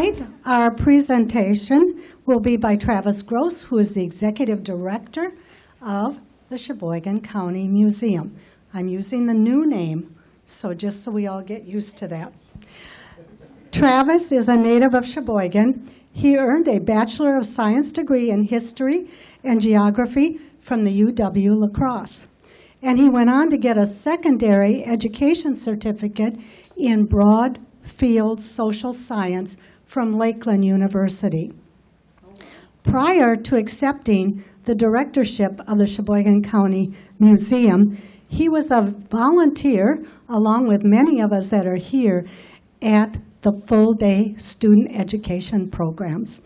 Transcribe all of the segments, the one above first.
Tonight, our presentation will be by Travis Gross, who is the Executive Director of the Sheboygan County Museum. I'm using the new name, so just so we all get used to that. Travis is a native of Sheboygan. He earned a Bachelor of Science degree in History and Geography from the UW-La Crosse. And he went on to get a secondary education certificate in Broad Field Social Science from Lakeland University. Prior to accepting the directorship of the Sheboygan County Museum, he was a volunteer, along with many of us that are here, at the full-day student education programs.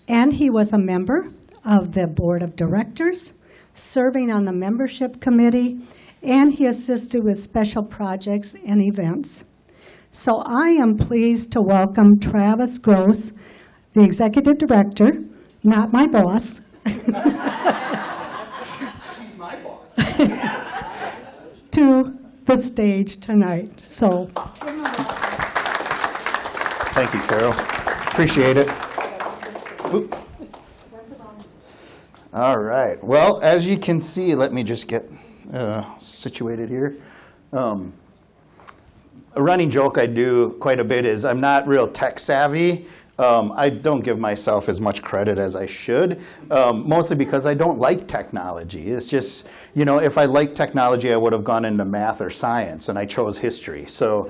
And he was a member of the board of directors, serving on the membership committee, and he assisted with special projects and events. So I am pleased to welcome Travis Gross, the executive director, not my boss. She's my boss. To the stage tonight. So, thank you, Carol. Appreciate it. Oop. All right. Well, as you can see, let me just get situated here. A running joke I do quite a bit is I'm not real tech savvy. I don't give myself as much credit as I should, mostly because I don't like technology. It's just, you know, if I liked technology, I would have gone into math or science, and I chose history. So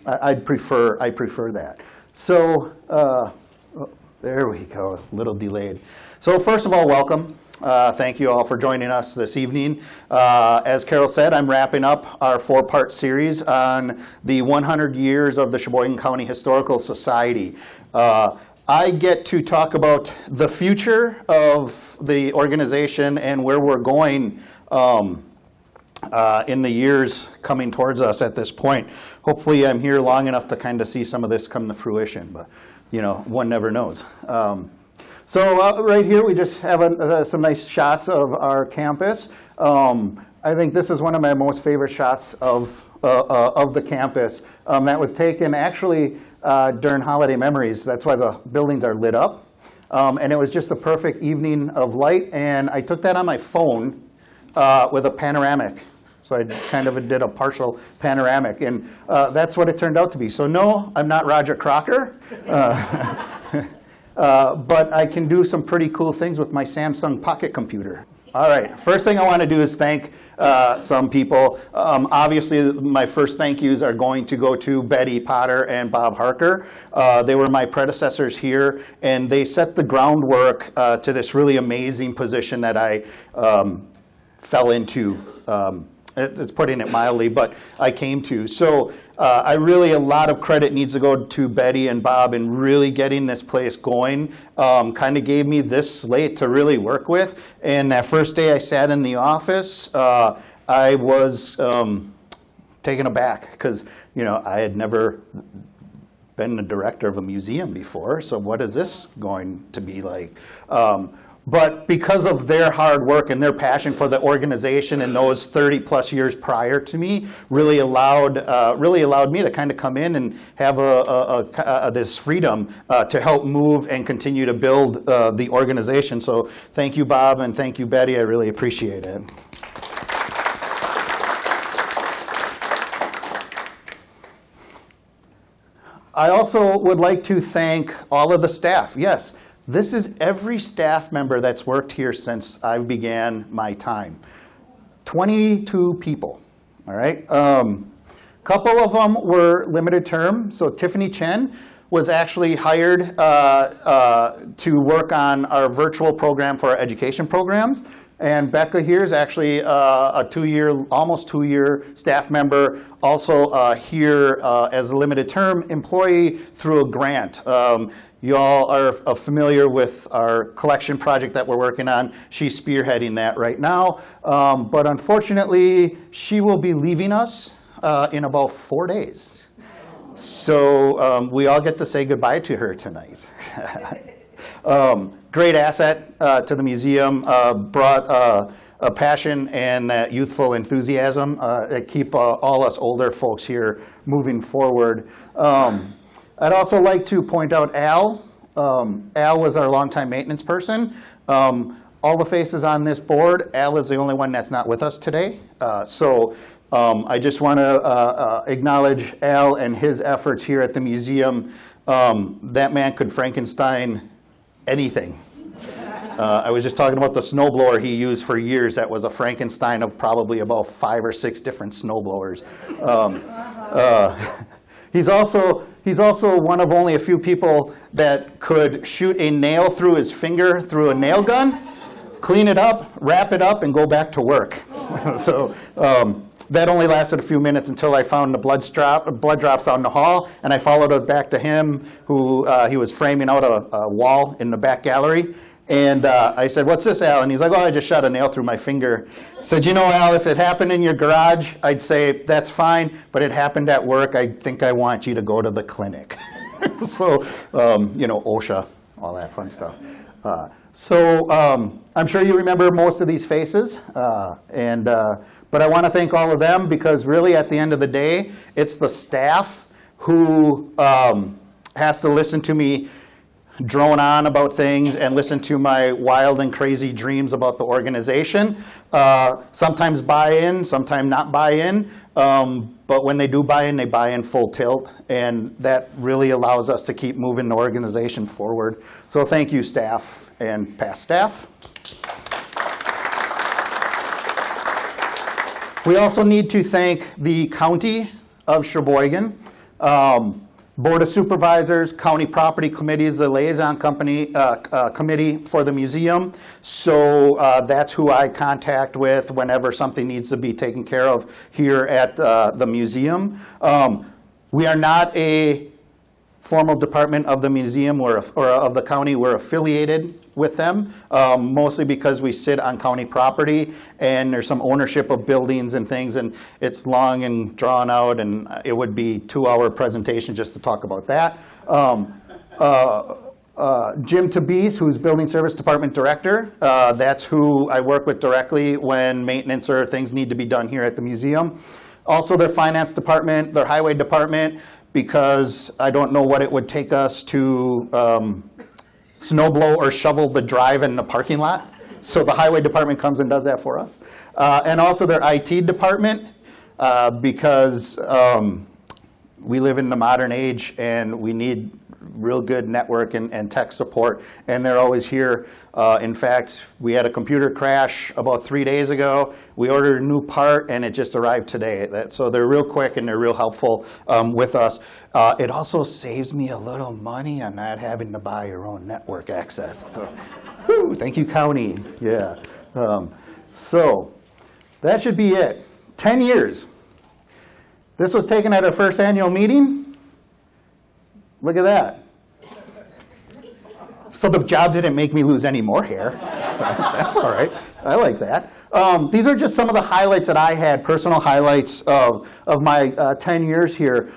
I prefer that. So there we go, a little delayed. So first of all, welcome. Thank you all for joining us this evening. As Carol said, I'm wrapping up our 4-part series on the 100 years of the Sheboygan County Historical Society. I get to talk about the future of the organization and where we're going in the years coming towards us at this point. Hopefully I'm here long enough to kind of see some of this come to fruition, but you know, one never knows. So right here we just have some nice shots of our campus. I think this is one of my most favorite shots of the campus. That was taken actually during holiday memories. That's why the buildings are lit up. And it was just a perfect evening of light. And I took that on my phone with a panoramic. So I kind of did a partial panoramic. And that's what it turned out to be. So no, I'm not Roger Crocker. But I can do some pretty cool things with my Samsung Pocket computer. All right, first thing I want to do is thank some people. Obviously, my first thank yous are going to go to Betty Potter and Bob Harker. They were my predecessors here, and they set the groundwork to this really amazing position that I fell into. It's putting it mildly, but I came to. So a lot of credit needs to go to Betty and Bob in really getting this place going. Kind of gave me this slate to really work with. And that first day I sat in the office, I was taken aback because, you know, I had never been the director of a museum before. So what is this going to be like? But because of their hard work and their passion for the organization in those 30-plus years prior to me, really allowed me to kind of come in and have this freedom to help move and continue to build the organization. So thank you, Bob, and thank you, Betty. I really appreciate it. I also would like to thank all of the staff. Yes. This is every staff member that's worked here since I began my time. 22 people, all right? Couple of them were limited term. So Tiffany Chen was actually hired to work on our virtual program for our education programs. And Becca here is actually a almost two-year staff member, also here as a limited term employee through a grant. You all are familiar with our collection project that we're working on. She's spearheading that right now. But unfortunately, she will be leaving us in about 4 days. So we all get to say goodbye to her tonight. Great asset to the museum, brought a passion and youthful enthusiasm that keep all us older folks here moving forward. I'd also like to point out Al. Al was our longtime maintenance person. All the faces on this board, Al is the only one that's not with us today. I just want to acknowledge Al and his efforts here at the museum. That man could Frankenstein anything. I was just talking about the snowblower he used for years. That was a Frankenstein of probably about 5 or 6 different snowblowers. He's also one of only a few people that could shoot a nail through his finger through a nail gun, clean it up, wrap it up, and go back to work. That only lasted a few minutes until I found the blood drops out in the hall, and I followed it back to him, who he was framing out a wall in the back gallery. And I said, "What's this, Al?" And he's like, "Oh, I just shot a nail through my finger." I said, "You know, Al, if it happened in your garage, I'd say that's fine, but it happened at work. I think I want you to go to the clinic." OSHA, all that fun stuff. I'm sure you remember most of these faces, but I want to thank all of them because really at the end of the day, it's the staff who has to listen to me drone on about things and listen to my wild and crazy dreams about the organization. Sometimes buy in, sometimes not buy in, but when they do buy in, they buy in full tilt, and that really allows us to keep moving the organization forward. So thank you, staff and past staff. We also need to thank the County of Sheboygan, Board of Supervisors, County Property Committee is the liaison committee for the museum. So that's who I contact with whenever something needs to be taken care of here at the museum. We are not a formal department of the museum or of the county. We're affiliated with them, mostly because we sit on county property and there's some ownership of buildings and things, and it's long and drawn out, and it would be 2-hour presentation just to talk about that. Jim Tabise, who's Building Service Department Director, that's who I work with directly when maintenance or things need to be done here at the museum. Also their finance department, their highway department, because I don't know what it would take us to snowblow or shovel the drive in the parking lot. So the highway department comes and does that for us. And also their IT department, because we live in the modern age and we need real good network and tech support, and they're always here. In fact, we had a computer crash about 3 days ago. We ordered a new part and it just arrived today. So they're real quick and they're real helpful with us. It also saves me a little money on not having to buy your own network access. So, thank you, County. Yeah. So that should be it. 10 years. This was taken at our first annual meeting. Look at that. So the job didn't make me lose any more hair. That's all right. I like that. These are just some of the highlights that I had, personal highlights of my 10 years here.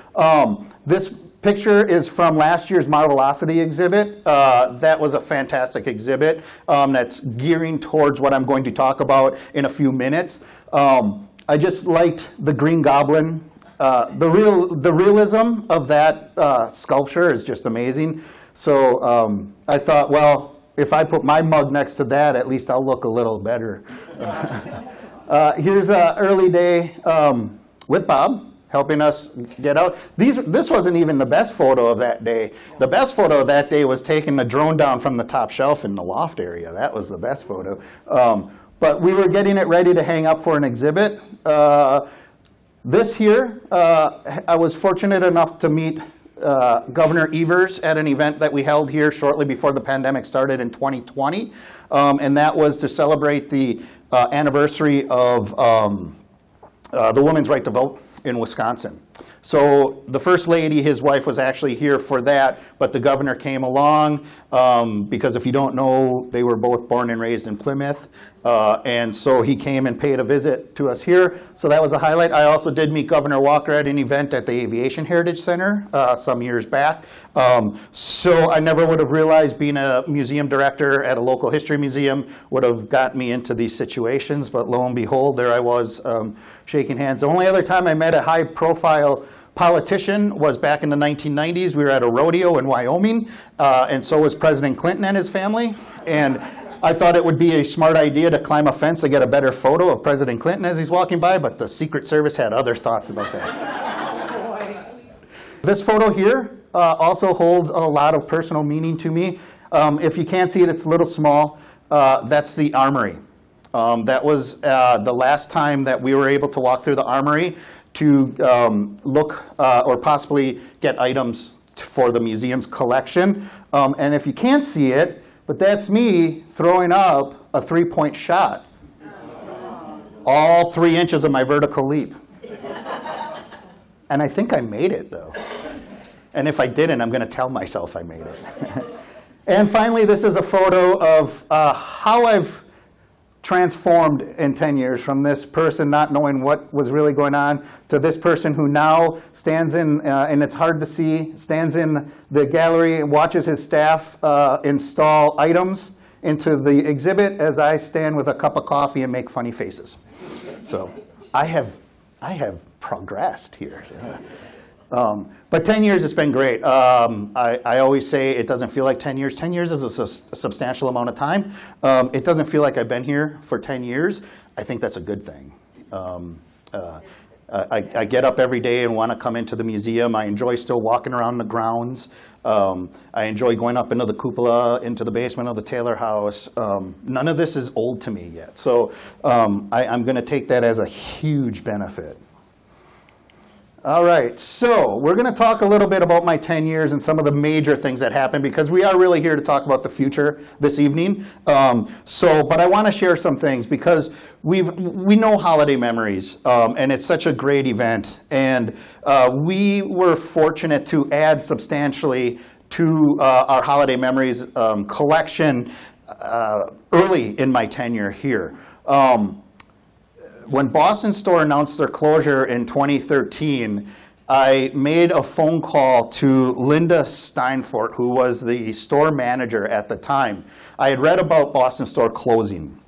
This picture is from last year's Marvelocity exhibit. That was a fantastic exhibit that's gearing towards what I'm going to talk about in a few minutes. I just liked the Green Goblin. The realism of that sculpture is just amazing. So I thought, well, if I put my mug next to that, at least I'll look a little better. Here's an early day with Bob, helping us get out. This wasn't even the best photo of that day. The best photo of that day was taking the drone down from the top shelf in the loft area. That was the best photo. But we were getting it ready to hang up for an exhibit. This here, I was fortunate enough to meet Governor Evers at an event that we held here shortly before the pandemic started in 2020. And that was to celebrate the anniversary of the women's right to vote in Wisconsin. So the First Lady, his wife, was actually here for that, but the governor came along because if you don't know, they were both born and raised in Plymouth. And so he came and paid a visit to us here. So that was a highlight. I also did meet Governor Walker at an event at the Aviation Heritage Center some years back. So I never would have realized being a museum director at a local history museum would have gotten me into these situations. But lo and behold, there I was shaking hands. The only other time I met a high-profile politician was back in the 1990s. We were at a rodeo in Wyoming, and so was President Clinton and his family. And I thought it would be a smart idea to climb a fence to get a better photo of President Clinton as he's walking by, but the Secret Service had other thoughts about that. This photo here also holds a lot of personal meaning to me. If you can't see it, it's a little small. That's the Armory. That was the last time that we were able to walk through the Armory to look or possibly get items for the museum's collection. And if you can't see it, but that's me throwing up a three-point shot. All 3 inches of my vertical leap. And I think I made it, though. And if I didn't, I'm going to tell myself I made it. And finally, this is a photo of how I've transformed in 10 years, from this person not knowing what was really going on to this person who now stands in, and it's hard to see, stands in the gallery and watches his staff install items into the exhibit as I stand with a cup of coffee and make funny faces. So I have progressed here. But 10 years, it's been great. I always say it doesn't feel like 10 years. 10 years is a substantial amount of time. It doesn't feel like I've been here for 10 years. I think that's a good thing. I get up every day and want to come into the museum. I enjoy still walking around the grounds. I enjoy going up into the cupola, into the basement of the Taylor House. None of this is old to me yet. So I'm going to take that as a huge benefit. All right, so we're going to talk a little bit about my 10 years and some of the major things that happened, because we are really here to talk about the future this evening. But I want to share some things because we know holiday memories, and it's such a great event. And we were fortunate to add substantially to our holiday memories collection early in my tenure here. When Boston Store announced their closure in 2013, I made a phone call to Linda Steinfort, who was the store manager at the time. I had read about Boston Store closing.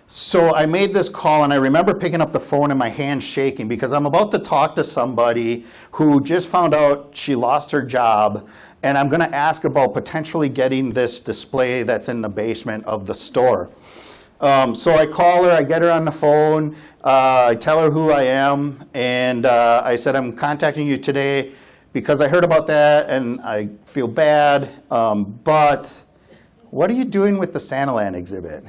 So I made this call, and I remember picking up the phone and my hand shaking because I'm about to talk to somebody who just found out she lost her job, and I'm going to ask about potentially getting this display that's in the basement of the store. So I call her, I get her on the phone, I tell her who I am, and I said, I'm contacting you today because I heard about that and I feel bad, but what are you doing with the Santaland exhibit?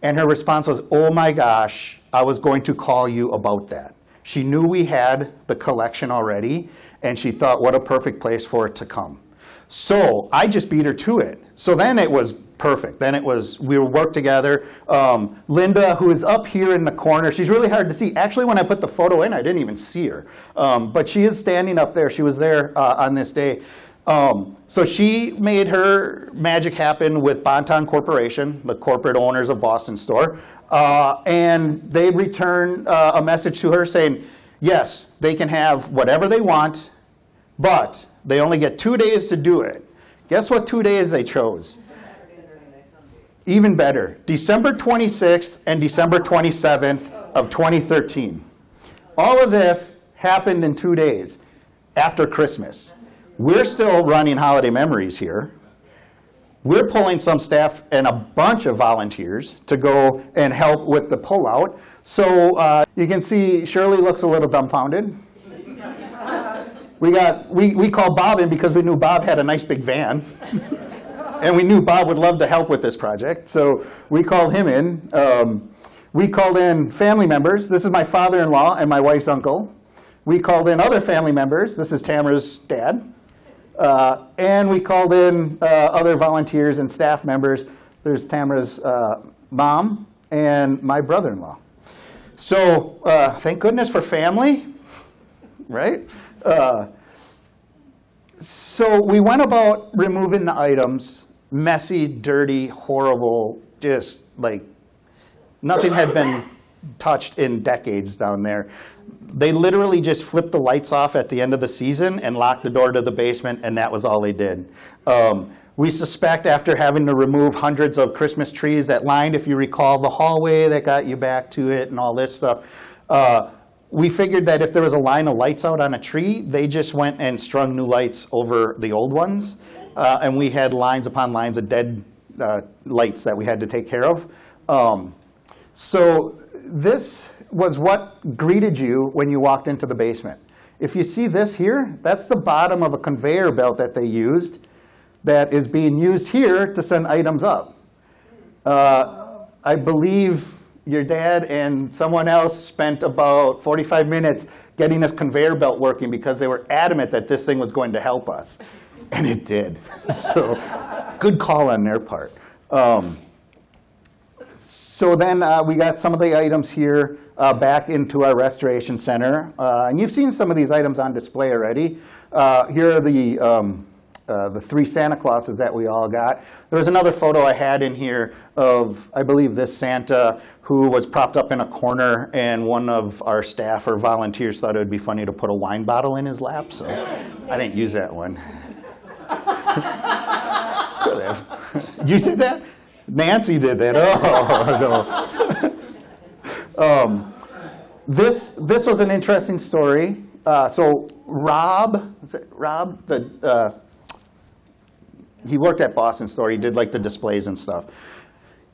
And her response was, oh my gosh, I was going to call you about that. She knew we had the collection already, and she thought, what a perfect place for it to come. So I just beat her to it. So then it was perfect. Then it was, we worked together. Linda, who is up here in the corner, she's really hard to see. Actually, when I put the photo in, I didn't even see her. But she is standing up there. She was there on this day. So she made her magic happen with Bonton Corporation, the corporate owners of Boston Store. And they returned a message to her saying, yes, they can have whatever they want, but they only get 2 days to do it. Guess what 2 days they chose? Even better, December 26th and December 27th of 2013. All of this happened in 2 days after Christmas. We're still running holiday memories here. We're pulling some staff and a bunch of volunteers to go and help with the pullout. So you can see Shirley looks a little dumbfounded. We called Bob in because we knew Bob had a nice big van. And we knew Bob would love to help with this project. So we called him in. We called in family members. This is my father-in-law and my wife's uncle. We called in other family members. This is Tamara's dad. And we called in other volunteers and staff members. There's Tamara's mom and my brother-in-law. So thank goodness for family, right? So we went about removing the items, messy, dirty, horrible, just like nothing had been touched in decades down there. They literally just flipped the lights off at the end of the season and locked the door to the basement, and that was all they did. We suspect, after having to remove hundreds of Christmas trees that lined, if you recall, the hallway that got you back to it and all this stuff, we figured that if there was a line of lights out on a tree, they just went and strung new lights over the old ones. And we had lines upon lines of dead lights that we had to take care of. So this was what greeted you when you walked into the basement. If you see this here, that's the bottom of a conveyor belt that they used that is being used here to send items up. I believe your dad and someone else spent about 45 minutes getting this conveyor belt working because they were adamant that this thing was going to help us. And it did. So good call on their part. So then we got some of the items here back into our restoration center. And you've seen some of these items on display already. Here are the 3 Santa Clauses that we all got. There was another photo I had in here of, I believe, this Santa who was propped up in a corner, and one of our staff or volunteers thought it would be funny to put a wine bottle in his lap, so I didn't use that one. Could have. You said that? Nancy did that. Oh, no. This was an interesting story. So Rob, he worked at Boston Store. He did like the displays and stuff.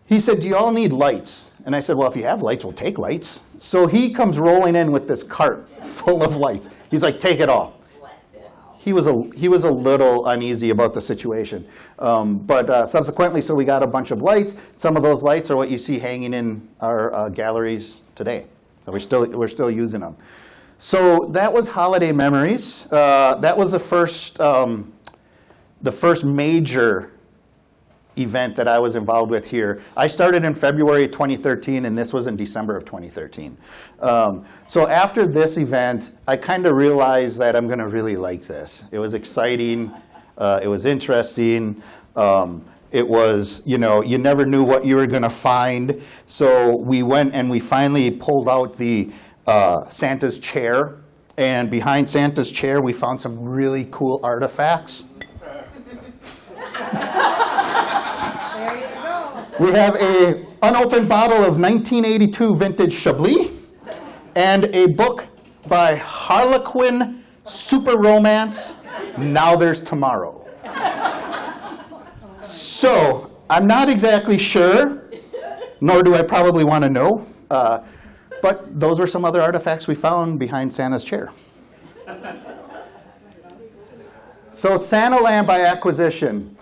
He said, do you all need lights? And I said, well, if you have lights, we'll take lights. So he comes rolling in with this cart full of lights. He's like, take it all. He was a little uneasy about the situation. But subsequently, so we got a bunch of lights. Some of those lights are what you see hanging in our galleries today. So we're still using them. So that was Holiday Memories. That was the first major event that I was involved with here. I started in February 2013, and this was in December of 2013. So after this event, I kind of realized that I'm going to really like this. It was exciting. It was interesting. It was, you never knew what you were going to find. So we went and we finally pulled out the Santa's chair. And behind Santa's chair, we found some really cool artifacts. We have an unopened bottle of 1982 vintage Chablis and a book by Harlequin Super Romance, Now There's Tomorrow. So I'm not exactly sure, nor do I probably want to know, but those were some other artifacts we found behind Santa's chair. So Santaland by acquisition.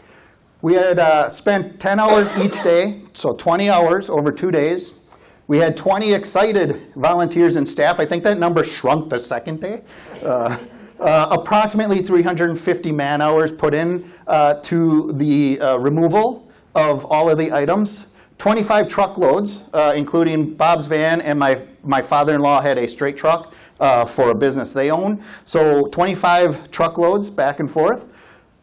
We had spent 10 hours each day, so 20 hours over 2 days. We had 20 excited volunteers and staff. I think that number shrunk the second day. Approximately 350 man-hours put in to the removal of all of the items. 25 truckloads, including Bob's van, and my father-in-law had a straight truck for a business they own. So 25 truckloads back and forth.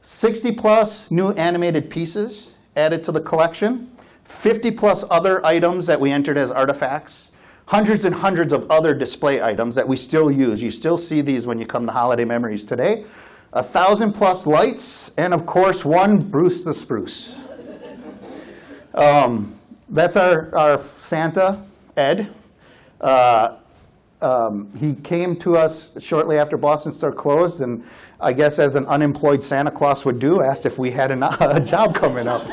60-plus new animated pieces added to the collection, 50-plus other items that we entered as artifacts, hundreds and hundreds of other display items that we still use. You still see these when you come to Holiday Memories today. 1,000-plus lights, and of course, one Bruce the Spruce. That's our Santa, Ed. He came to us shortly after Boston Store closed, and I guess as an unemployed Santa Claus would do, asked if we had a job coming up.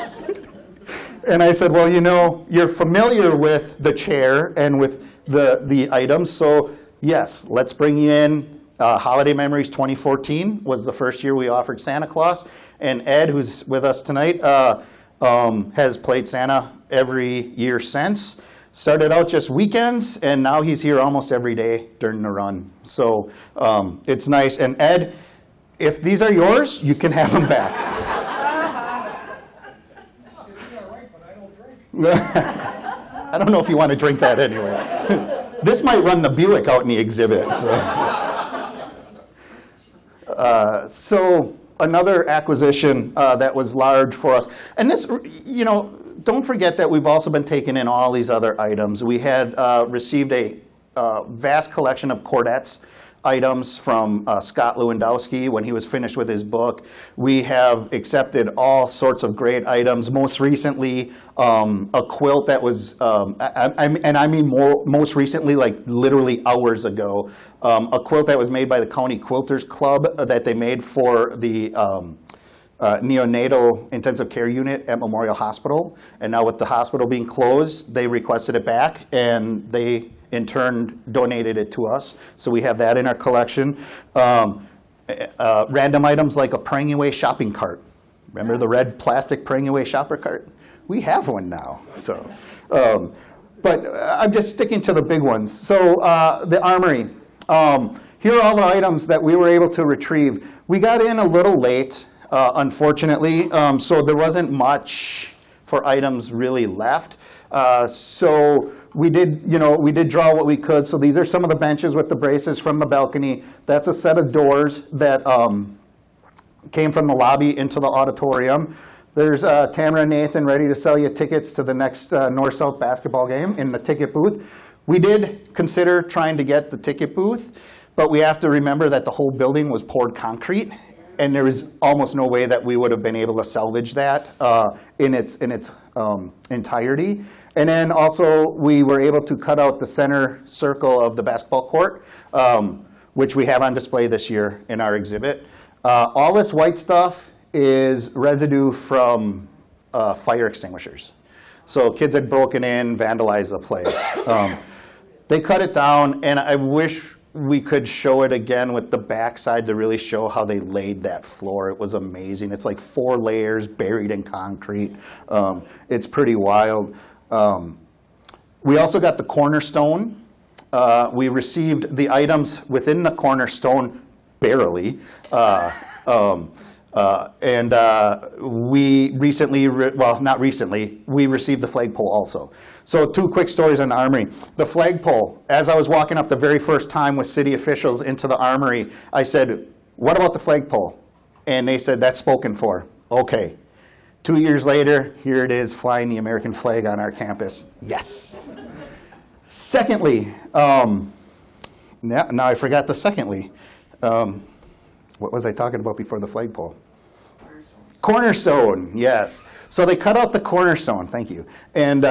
And I said, well, you're familiar with the chair and with the items, so yes, let's bring you in. Holiday Memories 2014 was the first year we offered Santa Claus, and Ed, who's with us tonight, has played Santa every year since. Started out just weekends, and now he's here almost every day during the run. So it's nice. And Ed, if these are yours, you can have them back. I don't know if you want to drink that anyway. This might run the Buick out in the exhibit. So another acquisition that was large for us. And this, don't forget that we've also been taking in all these other items. We had received a vast collection of Cordettes items from Scott Lewandowski when he was finished with his book. We have accepted all sorts of great items. Most recently, a quilt that was, I mean most recently, like literally hours ago, a quilt that was made by the County Quilters Club that they made for the neonatal intensive care unit at Memorial Hospital. And now with the hospital being closed, they requested it back, and they in turn donated it to us. So we have that in our collection. Random items like a Praying Away shopping cart. Remember the red plastic Praying Away shopper cart? We have one now. So, but I'm just sticking to the big ones. So the Armory. Here are all the items that we were able to retrieve. We got in a little late, unfortunately, so there wasn't much for items really left. So we did draw what we could. So these are some of the benches with the braces from the balcony. That's a set of doors that came from the lobby into the auditorium. There's Tamara and Nathan ready to sell you tickets to the next North-South basketball game in the ticket booth. We did consider trying to get the ticket booth, but we have to remember that the whole building was poured concrete, and there was almost no way that we would have been able to salvage that in its entirety. And then also we were able to cut out the center circle of the basketball court, which we have on display this year in our exhibit. All this white stuff is residue from fire extinguishers. So kids had broken in, vandalized the place. They cut it down, and I wish we could show it again with the backside to really show how they laid that floor. It was amazing. It's like 4 layers buried in concrete. It's pretty wild. We also got the cornerstone. We received the items within the cornerstone barely. And we recently, not recently, we received the flagpole also. So 2 quick stories on the Armory. The flagpole, as I was walking up the very first time with city officials into the Armory, I said, what about the flagpole? And they said, that's spoken for. Okay. 2 years later, here it is flying the American flag on our campus. Yes. Secondly, now I forgot the secondly. What was I talking about before the flagpole? Cornerstone, yes. So they cut out the cornerstone, thank you. And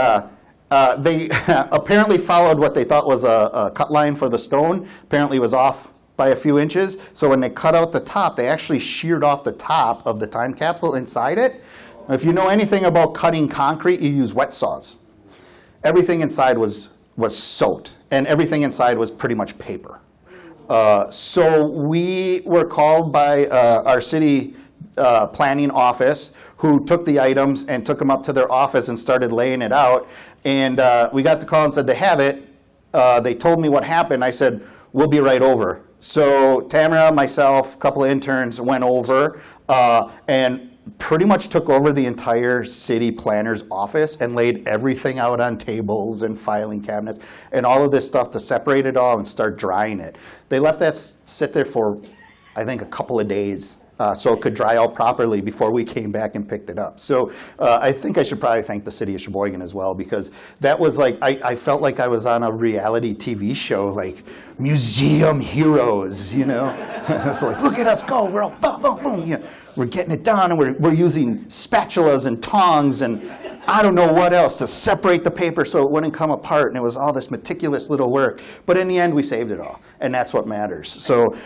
they apparently followed what they thought was a cut line for the stone. Apparently it was off by a few inches. So when they cut out the top, they actually sheared off the top of the time capsule inside it. If you know anything about cutting concrete, you use wet saws. Everything inside was soaked, and everything inside was pretty much paper. So we were called by our city planning office, who took the items and took them up to their office and started laying it out. And we got the call and said, they have it. They told me what happened. I said, we'll be right over. So Tamara, myself, a couple of interns went over and pretty much took over the entire city planner's office and laid everything out on tables and filing cabinets and all of this stuff to separate it all and start drying it. They left that sit there for, I think, a couple of days so it could dry out properly before we came back and picked it up. So I think I should probably thank the city of Sheboygan as well, because that was like, I felt like I was on a reality TV show, like museum heroes, you know? It's like, look at us go, we're all boom, boom, boom, you know? We're getting it done, and we're using spatulas and tongs and I don't know what else to separate the paper so it wouldn't come apart, and it was all this meticulous little work. But in the end, we saved it all, and that's what matters. So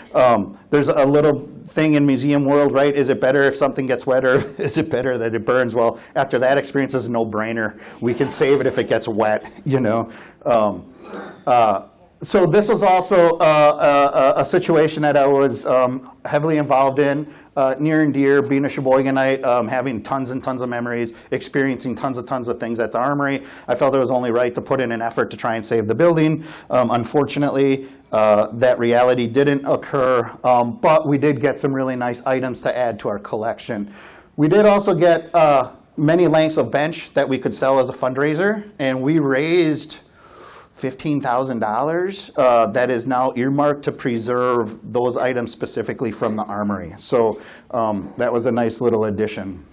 there's a little thing in museum world, right? Is it better if something gets wet, or is it better that it burns? Well, after that experience, it's a no-brainer. We can save it if it gets wet, you know. So this was also a situation that I was heavily involved in, near and dear, being a Sheboyganite, having tons and tons of memories, experiencing tons of things at the Armory. I felt it was only right to put in an effort to try and save the building. Unfortunately, that reality didn't occur, but we did get some really nice items to add to our collection. We did also get many lengths of bench that we could sell as a fundraiser, and we raised $15,000 that is now earmarked to preserve those items specifically from the Armory. So that was a nice little addition.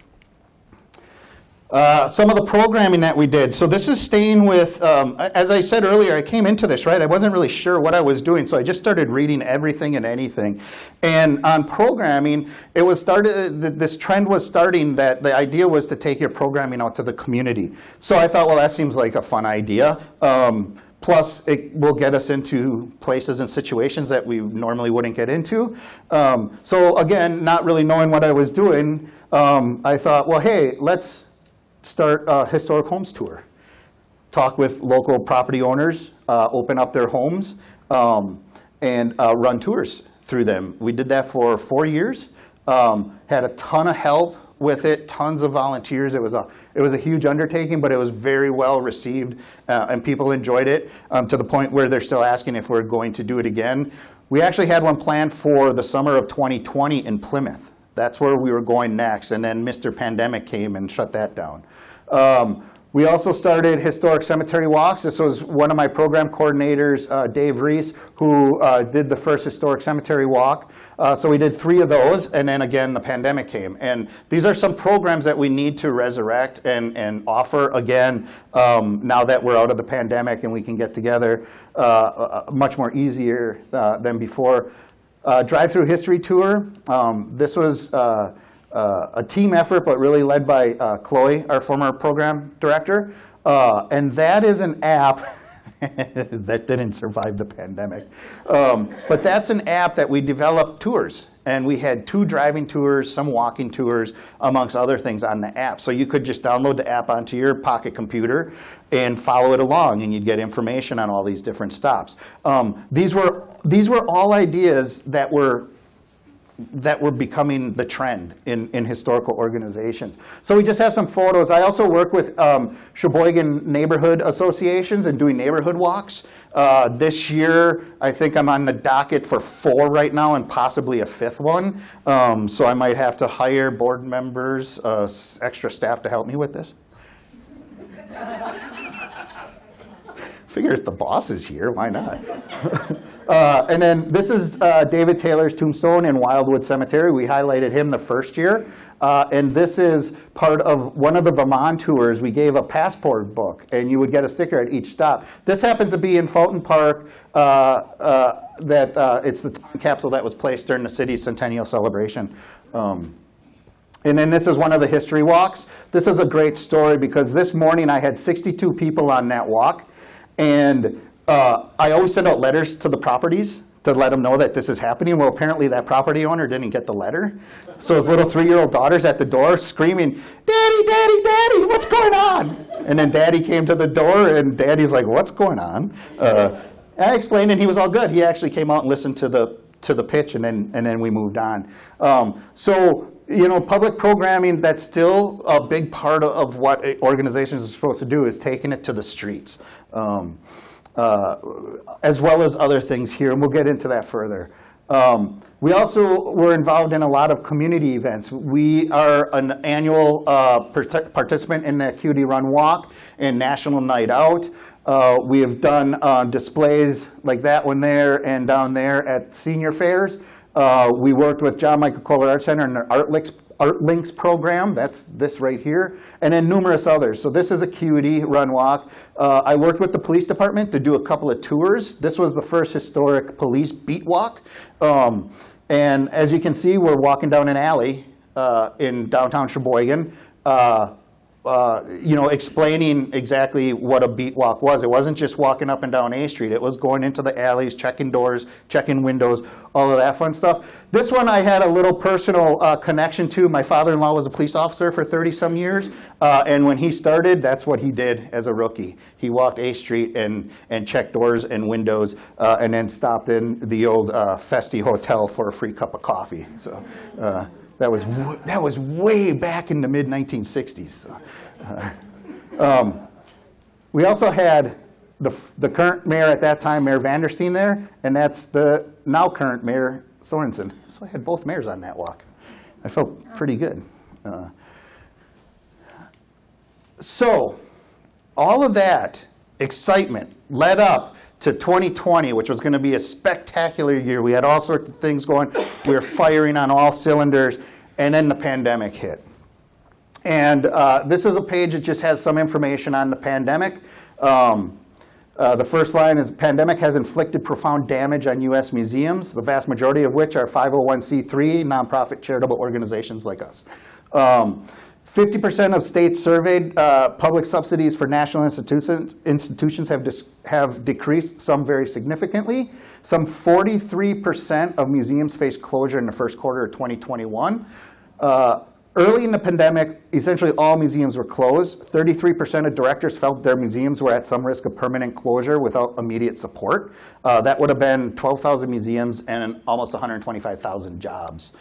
Some of the programming that we did. So this is staying with, as I said earlier, I came into this, right? I wasn't really sure what I was doing, so I just started reading everything and anything. And on programming, it was this trend was starting that the idea was to take your programming out to the community. So I thought, well, that seems like a fun idea. Plus, it will get us into places and situations that we normally wouldn't get into. So again, not really knowing what I was doing, I thought, well, hey, let's start a historic homes tour. Talk with local property owners, open up their homes, and run tours through them. We did that for 4 years. Had a ton of help with it, tons of volunteers. It was a huge undertaking, but it was very well received, and people enjoyed it to the point where they're still asking if we're going to do it again. We actually had one planned for the summer of 2020 in Plymouth. That's where we were going next, and then Mr. Pandemic came and shut that down. We also started historic cemetery walks. This was one of my program coordinators, Dave Reese, who did the first historic cemetery walk. So we did 3 of those, and then again the pandemic came. And these are some programs that we need to resurrect and offer again now that we're out of the pandemic and we can get together much more easier than before. Drive-through history tour. This was a team effort, but really led by Chloe, our former program director. And that is an app that didn't survive the pandemic. But that's an app that we developed tours. And we had 2 driving tours, some walking tours, amongst other things on the app. So you could just download the app onto your pocket computer and follow it along, and you'd get information on all these different stops. These were all ideas that were becoming the trend in historical organizations. So we just have some photos. I also work with Sheboygan neighborhood associations and doing neighborhood walks. This year, I think I'm on the docket for 4 right now and possibly a 5th one. So I might have to hire board members, extra staff to help me with this. Figure if the boss is here, why not? And then this is David Taylor's tombstone in Wildwood Cemetery. We highlighted him the first year. And this is part of one of the Vermont tours. We gave a passport book, and you would get a sticker at each stop. This happens to be in Fulton Park. It's the time capsule that was placed during the city's Centennial celebration. And then this is one of the history walks. This is a great story because this morning I had 62 people on that walk. And I always send out letters to the properties to let them know that this is happening. Well, apparently that property owner didn't get the letter. So his little 3-year-old daughter's at the door screaming, "Daddy, Daddy, Daddy, what's going on?" And then Daddy came to the door, and Daddy's like, "What's going on?" And I explained, and he was all good. He actually came out and listened to the pitch, and then we moved on. So, you know, public programming, that's still a big part of what organizations are supposed to do, is taking it to the streets, as well as other things here, and we'll get into that further. We also were involved in a lot of community events. We are an annual participant in the Acuity Run Walk and National Night Out. We have done displays like that one there and down there at senior fairs. We worked with John Michael Kohler Art Center and their Art Links program. That's this right here. And then numerous others. So this is Acuity Run Walk. I worked with the police department to do a couple of tours. This was the first historic police beat walk. And as you can see, we're walking down an alley in downtown Sheboygan. Explaining exactly what a beat walk was. It wasn't just walking up and down A Street. It was going into the alleys, checking doors, checking windows, all of that fun stuff. This one I had a little personal connection to. My father-in-law was a police officer for 30-some years, and when he started, that's what he did as a rookie. He walked A Street and checked doors and windows, and then stopped in the old Festi Hotel for a free cup of coffee. So. That was way back in the mid-1960s. We also had the current mayor at that time, Mayor Vandersteen, there, and that's the now current Mayor Sorensen. So I had both mayors on that walk. I felt pretty good. So all of that excitement led up to 2020, which was going to be a spectacular year. We had all sorts of things going. We were firing on all cylinders, and then the pandemic hit. And this is a page that just has some information on the pandemic. The first line is, pandemic has inflicted profound damage on U.S. museums, the vast majority of which are 501c3 nonprofit charitable organizations like us. 50% of states surveyed public subsidies for national institutions have decreased, some very significantly. Some 43% of museums faced closure in the first quarter of 2021. Early in the pandemic, essentially all museums were closed. 33% of directors felt their museums were at some risk of permanent closure without immediate support. That would have been 12,000 museums and almost 125,000 jobs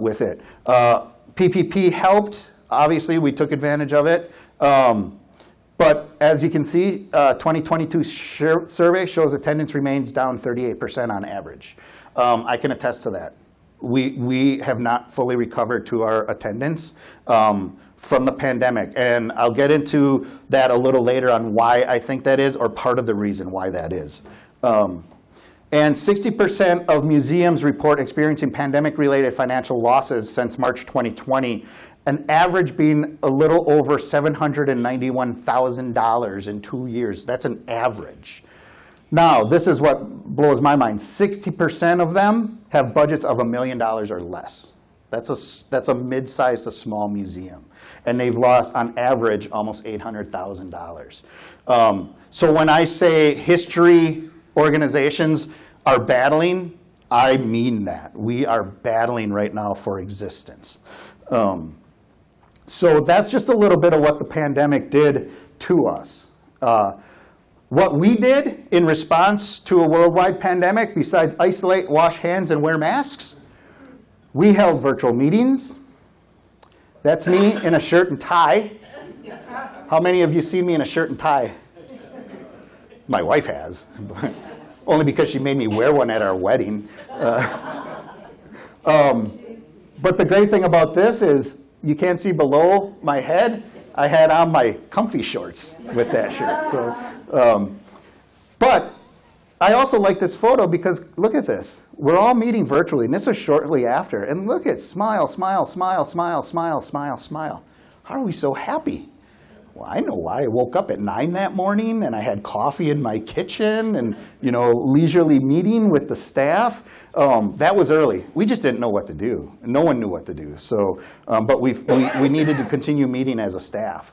with it. PPP helped. Obviously, we took advantage of it. But as you can see, 2022 survey shows attendance remains down 38% on average. I can attest to that. We have not fully recovered to our attendance from the pandemic. And I'll get into that a little later on why I think that is, or part of the reason why that is. And 60% of museums report experiencing pandemic-related financial losses since March 2020, an average being a little over $791,000 in 2 years. That's an average. Now, this is what blows my mind. 60% of them have budgets of $1 million or less. That's a mid-sized to small museum. And they've lost, on average, almost $800,000. So when I say history organizations are battling, I mean that. We are battling right now for existence. So that's just a little bit of what the pandemic did to us. What we did in response to a worldwide pandemic, besides isolate, wash hands, and wear masks, we held virtual meetings. That's me in a shirt and tie. How many of you seen me in a shirt and tie? My wife has, only because she made me wear one at our wedding. But the great thing about this is you can't see below my head. I had on my comfy shorts with that shirt. So, but I also like this photo because look at this. We're all meeting virtually, and this was shortly after. And look at smile, smile, smile, smile, smile, smile, smile. How are we so happy? Well, I know why. I woke up at 9 that morning, and I had coffee in my kitchen, and leisurely meeting with the staff. That was early. We just didn't know what to do. No one knew what to do. So, but we needed to continue meeting as a staff.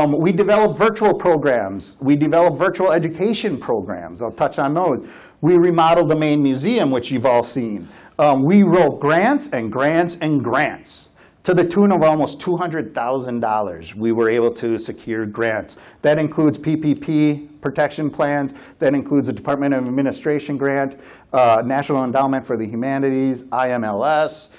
We developed virtual programs. We developed virtual education programs. I'll touch on those. We remodeled the main museum, which you've all seen. We wrote grants and grants and grants. To the tune of almost $200,000, we were able to secure grants. That includes PPP protection plans. That includes the Department of Administration grant, National Endowment for the Humanities, IMLS.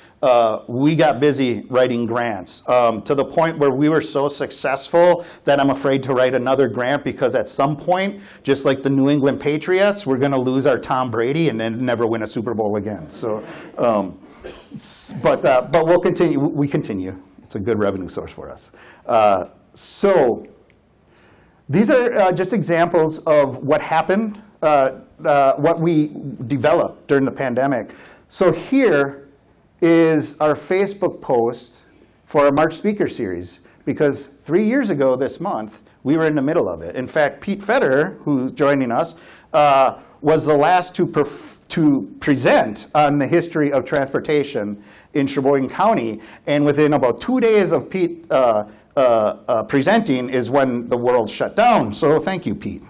We got busy writing grants to the point where we were so successful that I'm afraid to write another grant because at some point, just like the New England Patriots, we're going to lose our Tom Brady and then never win a Super Bowl again. So. But we'll continue. We continue. It's a good revenue source for us. So these are just examples of what happened, what we developed during the pandemic. So here is our Facebook post for our March Speaker Series, because 3 years ago this month, we were in the middle of it. In fact, Pete Federer, who's joining us, was the last to present on the history of transportation in Sheboygan County. And within about 2 days of Pete presenting is when the world shut down. So thank you, Pete.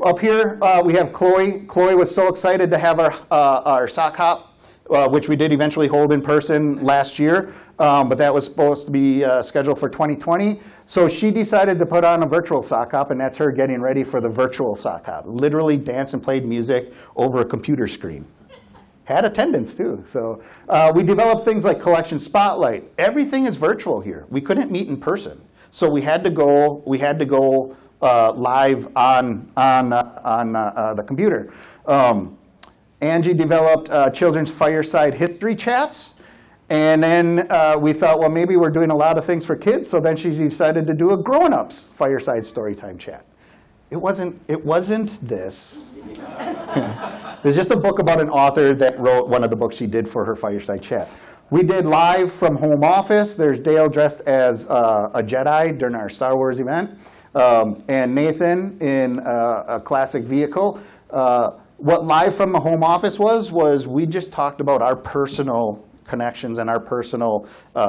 Up here, we have Chloe. Chloe was so excited to have our sock hop, which we did eventually hold in person last year. But that was supposed to be scheduled for 2020. So she decided to put on a virtual sock hop, and that's her getting ready for the virtual sock hop. Literally danced and played music over a computer screen. Had attendance, too. So we developed things like Collection Spotlight. Everything is virtual here. We couldn't meet in person. So we had to go live on the computer. Angie developed children's fireside history chats. And then we thought, well, maybe we're doing a lot of things for kids, so then she decided to do a grown-ups fireside storytime chat. It wasn't this. There's just a book about an author that wrote one of the books she did for her fireside chat. We did live from home office. There's Dale dressed as a Jedi during our Star Wars event, and Nathan in a classic vehicle. What live from the home office was we just talked about our personal connections and our personal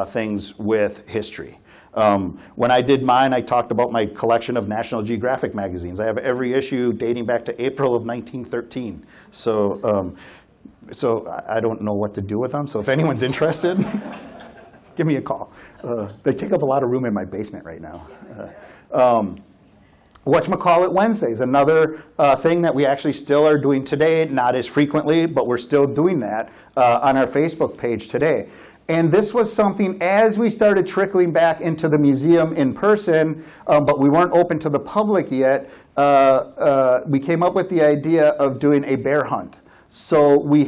things with history. When I did mine, I talked about my collection of National Geographic magazines. I have every issue dating back to April of 1913. So I don't know what to do with them. So if anyone's interested, give me a call. They take up a lot of room in my basement right now. Whatchamacallit Wednesdays, another thing that we actually still are doing today, not as frequently, but we're still doing that on our Facebook page today. And this was something, as we started trickling back into the museum in person, but we weren't open to the public yet, we came up with the idea of doing a bear hunt. So we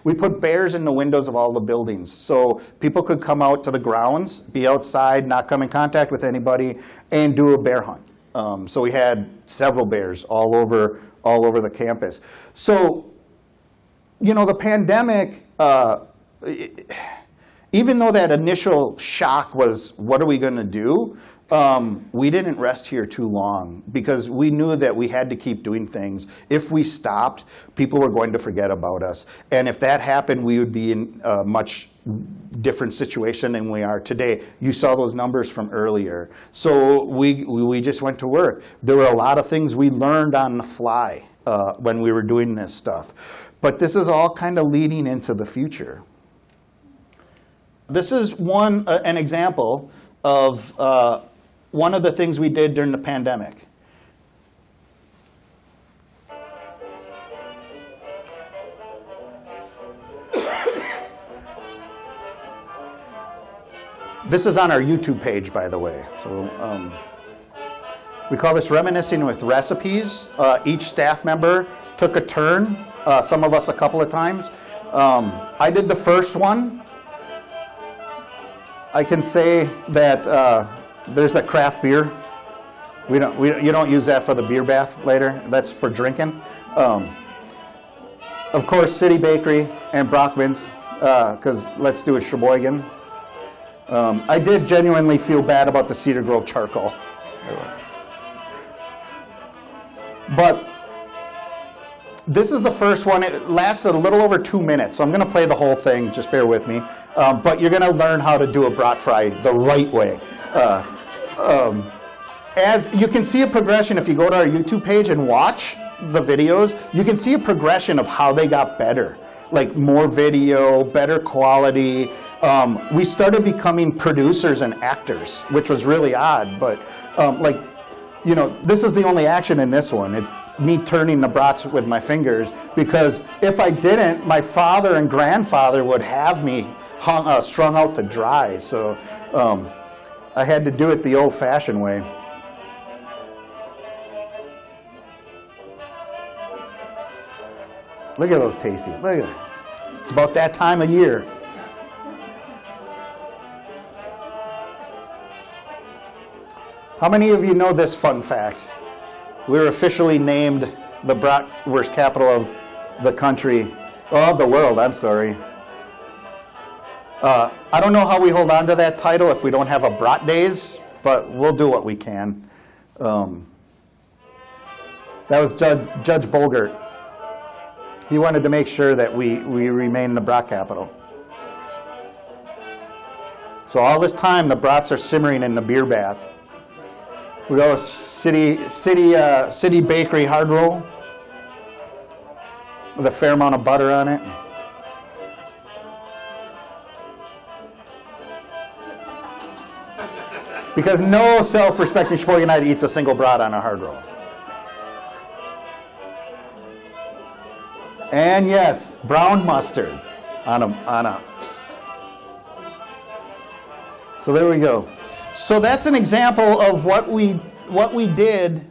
we put bears in the windows of all the buildings. So people could come out to the grounds, be outside, not come in contact with anybody, and do a bear hunt. So we had several bears all over the campus. So, you know, the pandemic, even though that initial shock was, what are we going to do? We didn't rest here too long because we knew that we had to keep doing things. If we stopped, people were going to forget about us. And if that happened, we would be in a much different situation than we are today. You saw those numbers from earlier. So we just went to work. There were a lot of things we learned on the fly when we were doing this stuff. But this is all kind of leading into the future. This is an example of one of the things we did during the pandemic. This is on our YouTube page, by the way. So we call this Reminiscing with Recipes. Each staff member took a turn, some of us a couple of times. I did the first one. I can say that there's that craft beer. You don't use that for the beer bath later. That's for drinking. Of course, City Bakery and Brockman's, because let's do a Sheboygan. I did genuinely feel bad about the Cedar Grove charcoal. But this is the first one. It lasted a little over 2 minutes, so I'm going to play the whole thing. Just bear with me. But you're going to learn how to do a brat fry the right way. As you can see a progression, if you go to our YouTube page and watch the videos, you can see a progression of how they got better. Like more video, better quality. We started becoming producers and actors, which was really odd. But this is the only action in this one. Me turning the brats with my fingers, because if I didn't, my father and grandfather would have me strung out to dry. So I had to do it the old-fashioned way. Look at those tasty. Look at it. It's about that time of year. How many of you know this fun fact? We were officially named the bratwurst capital of the country, of the world, I'm sorry. I don't know how we hold on to that title if we don't have a Brat Days, but we'll do what we can. That was Judge Bolgert. He wanted to make sure that we remain the brat capital. So all this time, the brats are simmering in the beer bath. We go City Bakery hard roll with a fair amount of butter on it. Because no self-respecting Sheboyganite eats a single brat on a hard roll. And yes, brown mustard on a. So there we go. So that's an example of what we did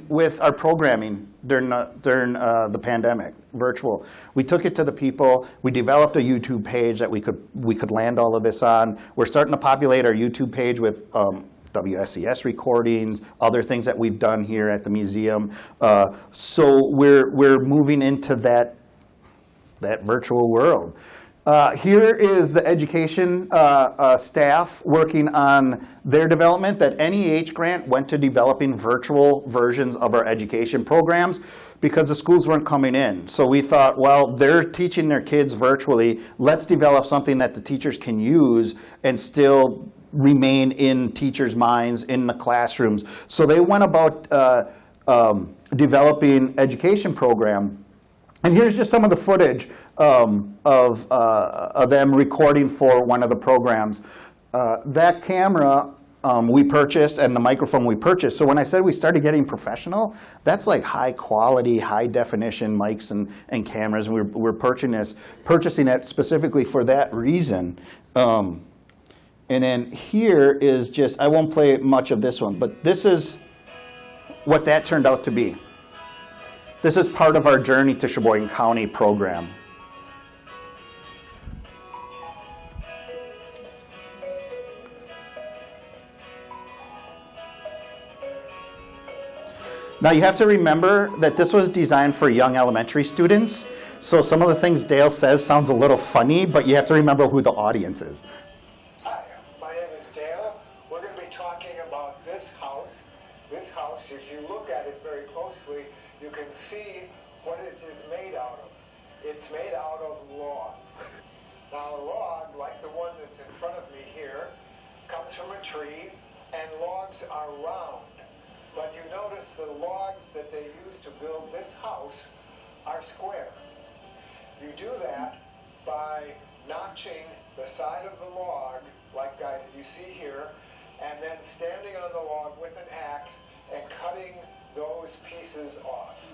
with our programming during the pandemic, virtual. We took it to the people. We developed a YouTube page that we could land all of this on. We're starting to populate our YouTube page with WSCS recordings, other things that we've done here at the museum. So we're moving into that that virtual world. Here is the education staff working on their development. That NEH grant went to developing virtual versions of our education programs because the schools weren't coming in. So we thought, well, they're teaching their kids virtually. Let's develop something that the teachers can use and still remain in teachers' minds in the classrooms. So they went about developing education program. And here's just some of the footage of them recording for one of the programs. That camera we purchased and the microphone we purchased. So when I said we started getting professional, that's like high quality, high definition mics and cameras. And we're purchasing it specifically for that reason. And then here is just, I won't play much of this one, but this is what that turned out to be. This is part of our Journey to Sheboygan County program. Now you have to remember that this was designed for young elementary students, so some of the things Dale says sounds a little funny, but you have to remember who the audience is. Hi, my name is Dale. We're going to be talking about this house. This house, if you look at it very closely, you can see what it is made out of. It's made out of logs. Now a log, like the one that's in front of me here, comes from a tree, and logs are round. But you notice the logs that they use to build this house are square. You do that by notching the side of the log, like you see here, and then standing on the log with an axe and cutting those pieces off.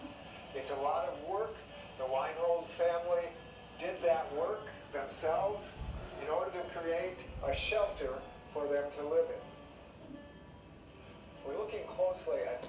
It's a lot of work. The Weinhold family did that work themselves in order to create a shelter for them to live in. We're looking closely at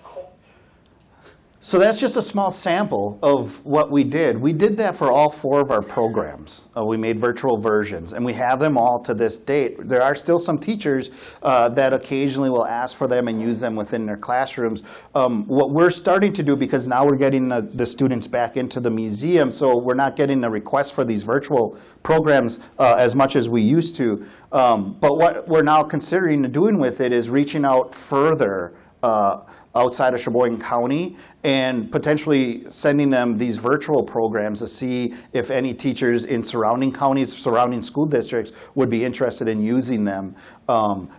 So that's just a small sample of what we did. We did that for all 4 of our programs. We made virtual versions, and we have them all to this date. There are still some teachers that occasionally will ask for them and use them within their classrooms. What we're starting to do, because now we're getting the students back into the museum, so we're not getting the requests for these virtual programs as much as we used to. But what we're now considering doing with it is reaching out further outside of Sheboygan County and potentially sending them these virtual programs to see if any teachers in surrounding counties, surrounding school districts would be interested in using them.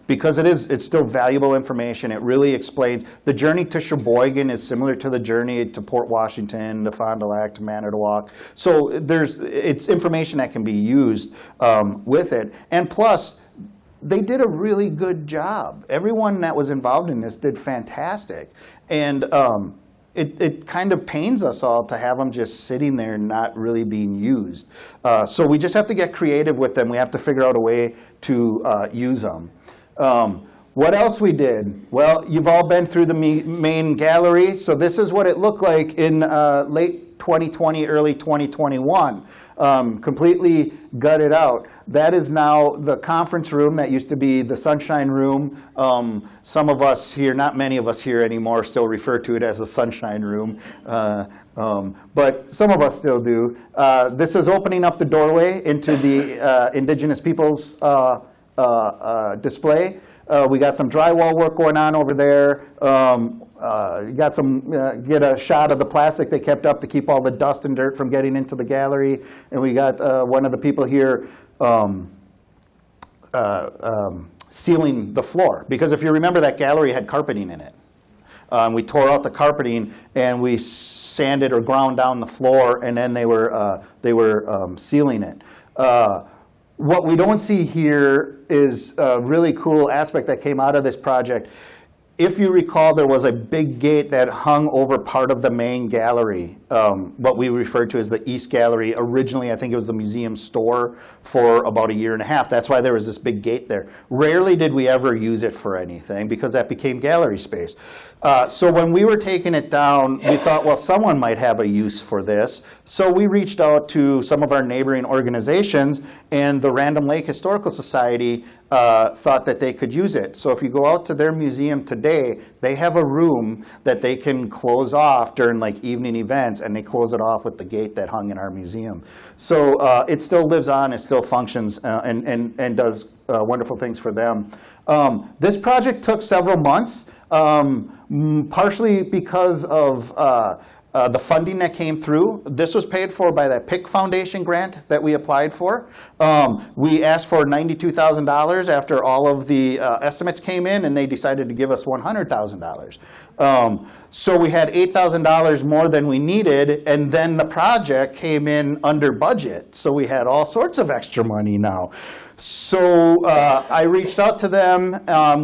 Because it's still valuable information. It really explains. The journey to Sheboygan is similar to the journey to Port Washington, to Fond du Lac, to Manitowoc. So it's information that can be used with it. And plus, they did a really good job. Everyone that was involved in this did fantastic. And it kind of pains us all to have them just sitting there and not really being used. So we just have to get creative with them. We have to figure out a way to use them. What else we did? Well, you've all been through the main gallery. So this is what it looked like in late 2020, early 2021. Completely gutted out. That is now the conference room that used to be the Sunshine Room. Some of us here, not many of us here anymore, still refer to it as the Sunshine Room. But some of us still do. This is opening up the doorway into the Indigenous Peoples display. We got some drywall work going on over there. Get a shot of the plastic they kept up to keep all the dust and dirt from getting into the gallery. And we got one of the people here sealing the floor. Because if you remember, that gallery had carpeting in it. We tore out the carpeting and we sanded or ground down the floor, and then they were sealing it. What we don't see here is a really cool aspect that came out of this project. If you recall, there was a big gate that hung over part of the main gallery, what we referred to as the East Gallery. Originally, I think it was the museum store for about 1.5 years. That's why there was this big gate there. Rarely did we ever use it for anything because that became gallery space. So when we were taking it down, we thought, well, someone might have a use for this. So we reached out to some of our neighboring organizations, and the Random Lake Historical Society thought that they could use it. So if you go out to their museum today, they have a room that they can close off during like evening events, and they close it off with the gate that hung in our museum. So it still lives on, it still functions, and does wonderful things for them. This project took several months, partially because of the funding that came through. This was paid for by that PIC Foundation grant that we applied for. We asked for $92,000 after all of the estimates came in, and they decided to give us $100,000. So we had $8,000 more than we needed, and then the project came in under budget. So we had all sorts of extra money now. So I reached out to them.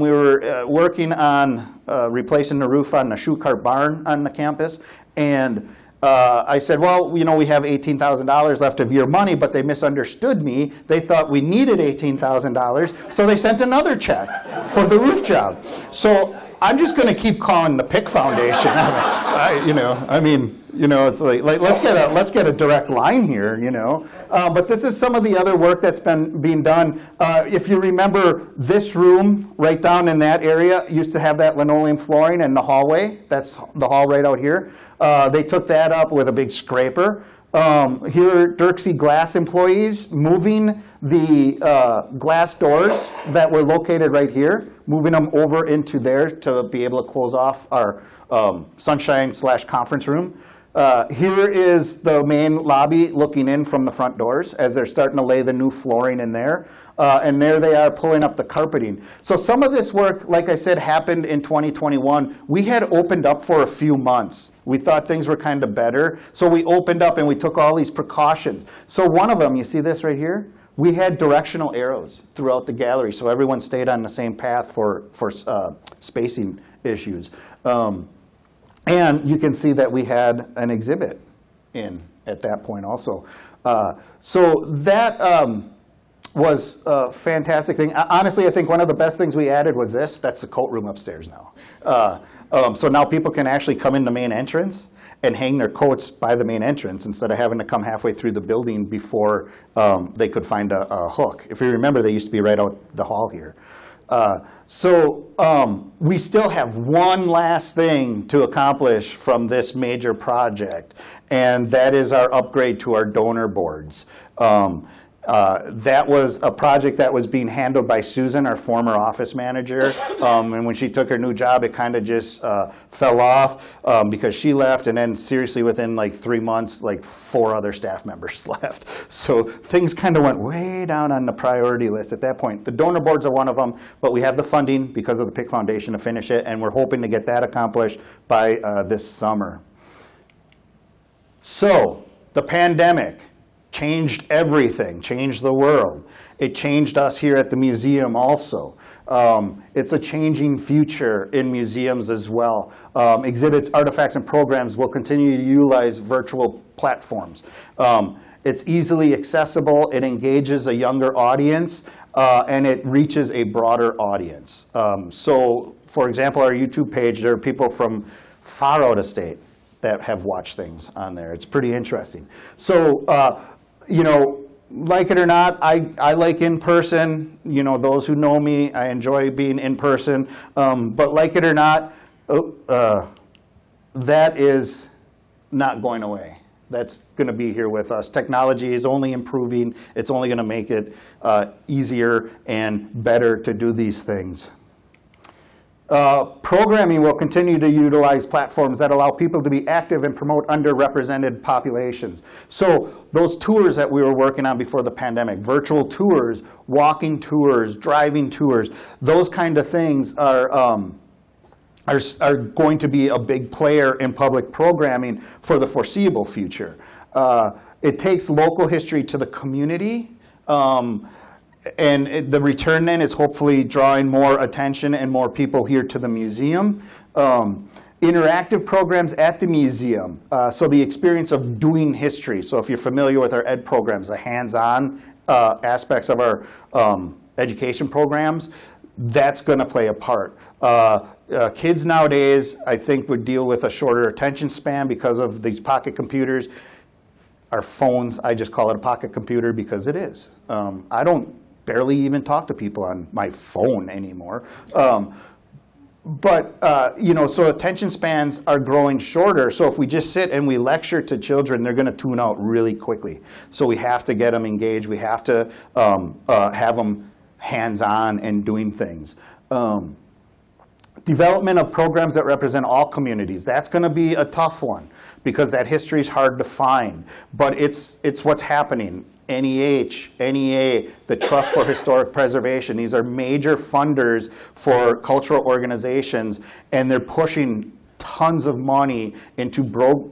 We were working on replacing the roof on the shoe cart barn on the campus. And I said, well, we have $18,000 left of your money, but they misunderstood me. They thought we needed $18,000, so they sent another check for the roof job. So I'm just going to keep calling the PIC Foundation. It's like let's get a direct line here, But this is some of the other work that's been being done. If you remember, this room right down in that area used to have that linoleum flooring in the hallway. That's the hall right out here. They took that up with a big scraper. Here are Dirksey Glass employees moving the glass doors that were located right here, moving them over into there to be able to close off our sunshine/conference room. Here is the main lobby looking in from the front doors as they're starting to lay the new flooring in there. And there they are pulling up the carpeting. So some of this work, like I said, happened in 2021. We had opened up for a few months. We thought things were kind of better. So we opened up and we took all these precautions. So one of them, you see this right here? We had directional arrows throughout the gallery, so everyone stayed on the same path for spacing issues. And you can see that we had an exhibit in at that point also. So that was a fantastic thing. Honestly, I think one of the best things we added was this. That's the coat room upstairs now. So now people can actually come in the main entrance and hang their coats by the main entrance instead of having to come halfway through the building before they could find a hook. If you remember, they used to be right out the hall here. So we still have one last thing to accomplish from this major project, and that is our upgrade to our donor boards. That was a project that was being handled by Susan, our former office manager, and when she took her new job, it kind of just fell off because she left, and then seriously within like 3 months, like 4 other staff members left. So things kind of went way down on the priority list at that point. The donor boards are one of them, but we have the funding because of the PIC Foundation to finish it, and we're hoping to get that accomplished by this summer. So the pandemic changed everything, changed the world. It changed us here at the museum also. It's a changing future in museums as well. Exhibits, artifacts, and programs will continue to utilize virtual platforms. It's easily accessible, it engages a younger audience, and it reaches a broader audience. So, for example, our YouTube page, there are people from far out of state that have watched things on there. It's pretty interesting. So, like it or not, I like in person. Those who know me, I enjoy being in person. But like it or not, that is not going away. That's going to be here with us. Technology is only improving. It's only going to make it easier and better to do these things. Programming will continue to utilize platforms that allow people to be active and promote underrepresented populations. So those tours that we were working on before the pandemic, virtual tours, walking tours, driving tours, those kind of things are going to be a big player in public programming for the foreseeable future. It takes local history to the community. And the return then is hopefully drawing more attention and more people here to the museum. Interactive programs at the museum, so the experience of doing history. So if you're familiar with our ed programs, the hands-on aspects of our education programs, that's going to play a part. Kids nowadays, I think, would deal with a shorter attention span because of these pocket computers. Our phones, I just call it a pocket computer because it is. I don't barely even talk to people on my phone anymore. So attention spans are growing shorter. So if we just sit and we lecture to children, they're going to tune out really quickly. So we have to get them engaged. We have to have them hands-on and doing things. Development of programs that represent all communities. That's going to be a tough one because that history is hard to find. But it's what's happening. NEH, NEA, the Trust for Historic Preservation. These are major funders for cultural organizations, and they're pushing tons of money into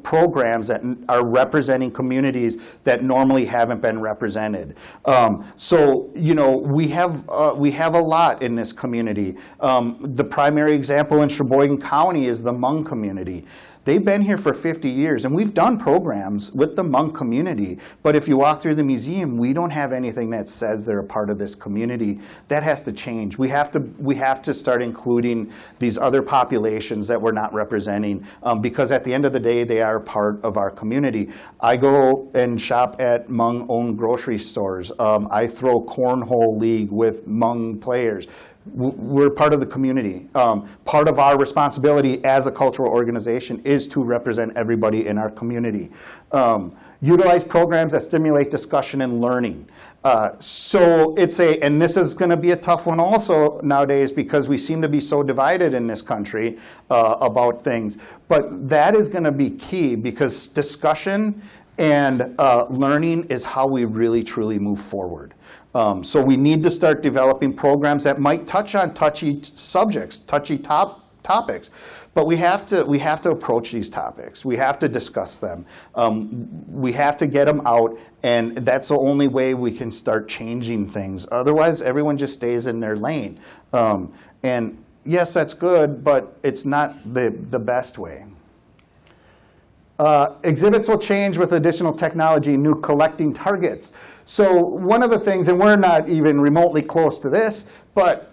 programs that are representing communities that normally haven't been represented. We have a lot in this community. The primary example in Sheboygan County is the Hmong community. They've been here for 50 years, and we've done programs with the Hmong community, but if you walk through the museum, we don't have anything that says they're a part of this community. That has to change. We have to start including these other populations that we're not representing, because at the end of the day, they are part of our community. I go and shop at Hmong-owned grocery stores. I throw cornhole league with Hmong players. We're part of the community. Part of our responsibility as a cultural organization is to represent everybody in our community. Utilize programs that stimulate discussion and learning. And this is going to be a tough one also nowadays because we seem to be so divided in this country about things. But that is going to be key because discussion and learning is how we really truly move forward. So we need to start developing programs that might touch on touchy subjects, touchy topics, but we have to approach these topics. We have to discuss them. We have to get them out, and that's the only way we can start changing things. Otherwise, everyone just stays in their lane. And yes, that's good, but it's not the best way. Exhibits will change with additional technology, new collecting targets. So one of the things, and we're not even remotely close to this, but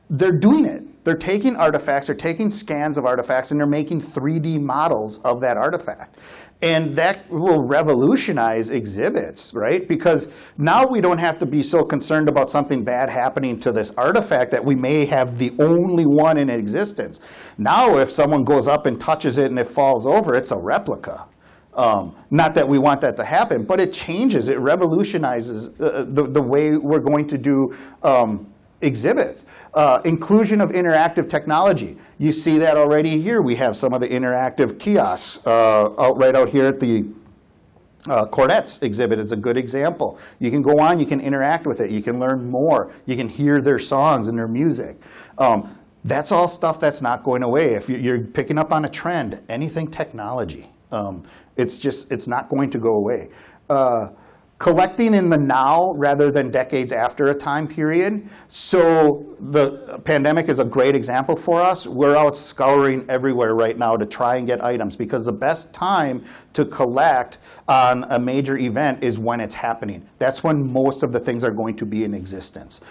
they're doing it. They're taking artifacts, they're taking scans of artifacts, and they're making 3D models of that artifact. And that will revolutionize exhibits, right? Because now we don't have to be so concerned about something bad happening to this artifact that we may have the only one in existence. Now if someone goes up and touches it and it falls over, it's a replica. Not that we want that to happen, but it changes, it revolutionizes the way we're going to do exhibits. Inclusion of interactive technology. You see that already here. We have some of the interactive kiosks right out here at the Cornettes exhibit. It's a good example. You can go on, you can interact with it, you can learn more, you can hear their songs and their music. That's all stuff that's not going away. If you're picking up on a trend, anything technology, it's not going to go away. Collecting in the now rather than decades after a time period. So the pandemic is a great example for us. We're out scouring everywhere right now to try and get items because the best time to collect on a major event is when it's happening. That's when most of the things are going to be in existence.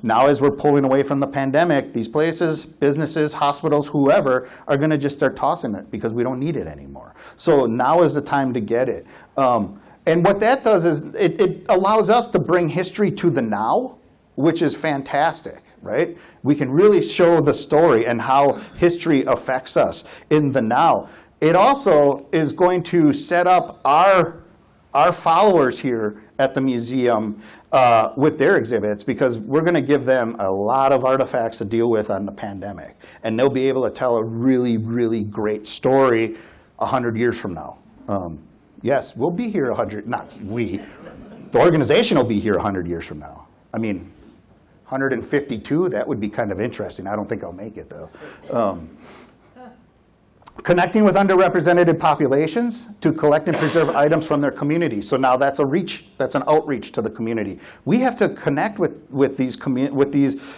Now as we're pulling away from the pandemic, these places, businesses, hospitals, whoever, are going to just start tossing it because we don't need it anymore. So now is the time to get it. And what that does is it allows us to bring history to the now, which is fantastic, right? We can really show the story and how history affects us in the now. It also is going to set up our followers here at the museum with their exhibits because we're going to give them a lot of artifacts to deal with on the pandemic. And they'll be able to tell a really, really great story 100 years from now. Yes, we'll be here 100, not we. The organization will be here 100 years from now. I mean, 152, that would be kind of interesting. I don't think I'll make it, though. Connecting with underrepresented populations to collect and preserve items from their community. So now that's an outreach to the community. We have to connect with these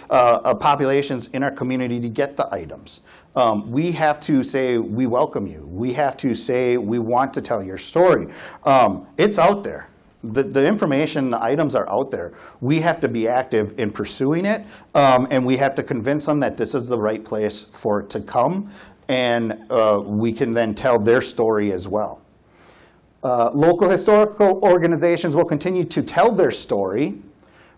populations in our community to get the items. We have to say, we welcome you. We have to say, we want to tell your story. It's out there. The information, the items are out there. We have to be active in pursuing it, and we have to convince them that this is the right place for it to come, and we can then tell their story as well. Local historical organizations will continue to tell their story,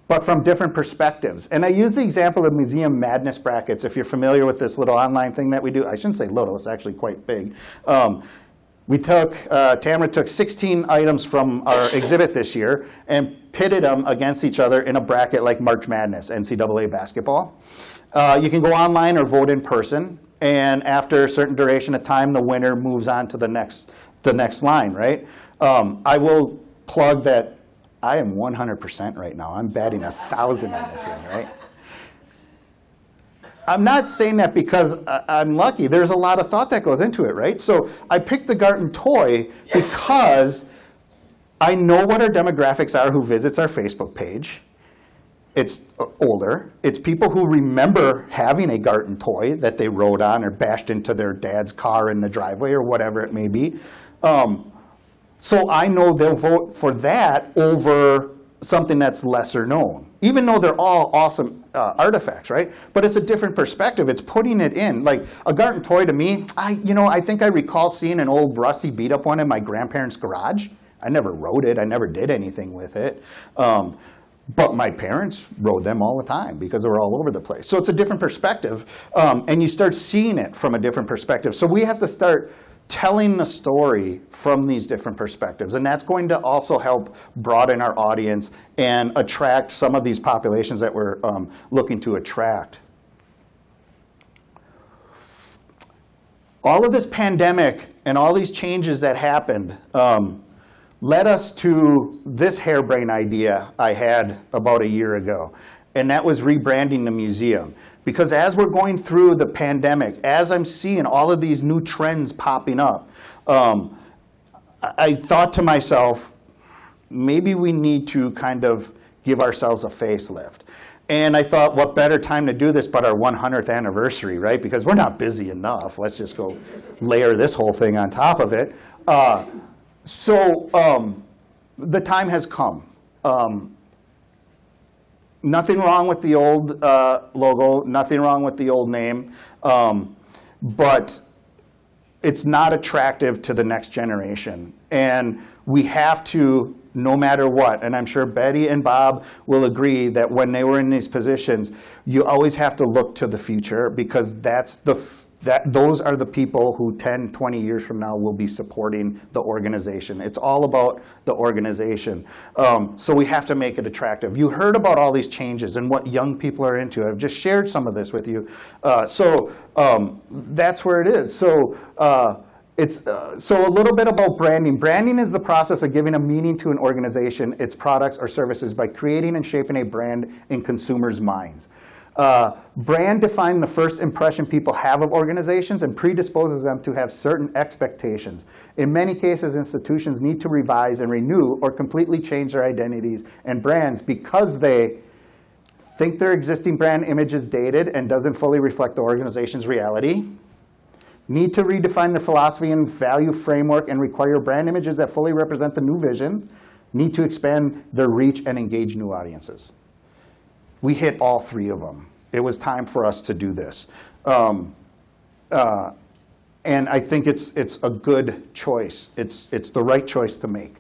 but from different perspectives. And I use the example of Museum Madness brackets, if you're familiar with this little online thing that we do. I shouldn't say little, it's actually quite big. Tamara took 16 items from our exhibit this year and pitted them against each other in a bracket like March Madness, NCAA basketball. You can go online or vote in person, and after a certain duration of time, the winner moves on to the next line, right? I will plug that I am 100% right now. I'm batting 1,000 on this thing, right? I'm not saying that because I'm lucky. There's a lot of thought that goes into it, right? So I picked the Garten toy because I know what our demographics are who visits our Facebook page. It's older. It's people who remember having a Garten toy that they rode on or bashed into their dad's car in the driveway or whatever it may be. So I know they'll vote for that over something that's lesser known, even though they're all awesome artifacts, right? But it's a different perspective. It's putting it in. Like a Garten toy to me, I think I recall seeing an old rusty beat up one in my grandparents' garage. I never rode it. I never did anything with it. But my parents rode them all the time because they were all over the place. So it's a different perspective, and you start seeing it from a different perspective. So we have to start telling the story from these different perspectives, and that's going to also help broaden our audience and attract some of these populations that we're looking to attract. All of this pandemic and all these changes that happened led us to this harebrained idea I had about a year ago, and that was rebranding the museum. Because as we're going through the pandemic, as I'm seeing all of these new trends popping up, I thought to myself, maybe we need to kind of give ourselves a facelift. And I thought, what better time to do this but our 100th anniversary, right? Because we're not busy enough. Let's just go layer this whole thing on top of it. So the time has come. Nothing wrong with the old logo, nothing wrong with the old name, but it's not attractive to the next generation. And we have to, no matter what, and I'm sure Betty and Bob will agree that when they were in these positions, you always have to look to the future because those are the people who 10, 20 years from now will be supporting the organization. It's all about the organization. So we have to make it attractive. You heard about all these changes and what young people are into. I've just shared some of this with you. So that's where it is. So so a little bit about branding. Branding is the process of giving a meaning to an organization, its products or services by creating and shaping a brand in consumers' minds. Brand defines the first impression people have of organizations and predisposes them to have certain expectations. In many cases, institutions need to revise and renew or completely change their identities and brands because they think their existing brand image is dated and doesn't fully reflect the organization's reality, need to redefine their philosophy and value framework and require brand images that fully represent the new vision, need to expand their reach and engage new audiences. We hit all three of them. It was time for us to do this. And I think it's a good choice. It's the right choice to make.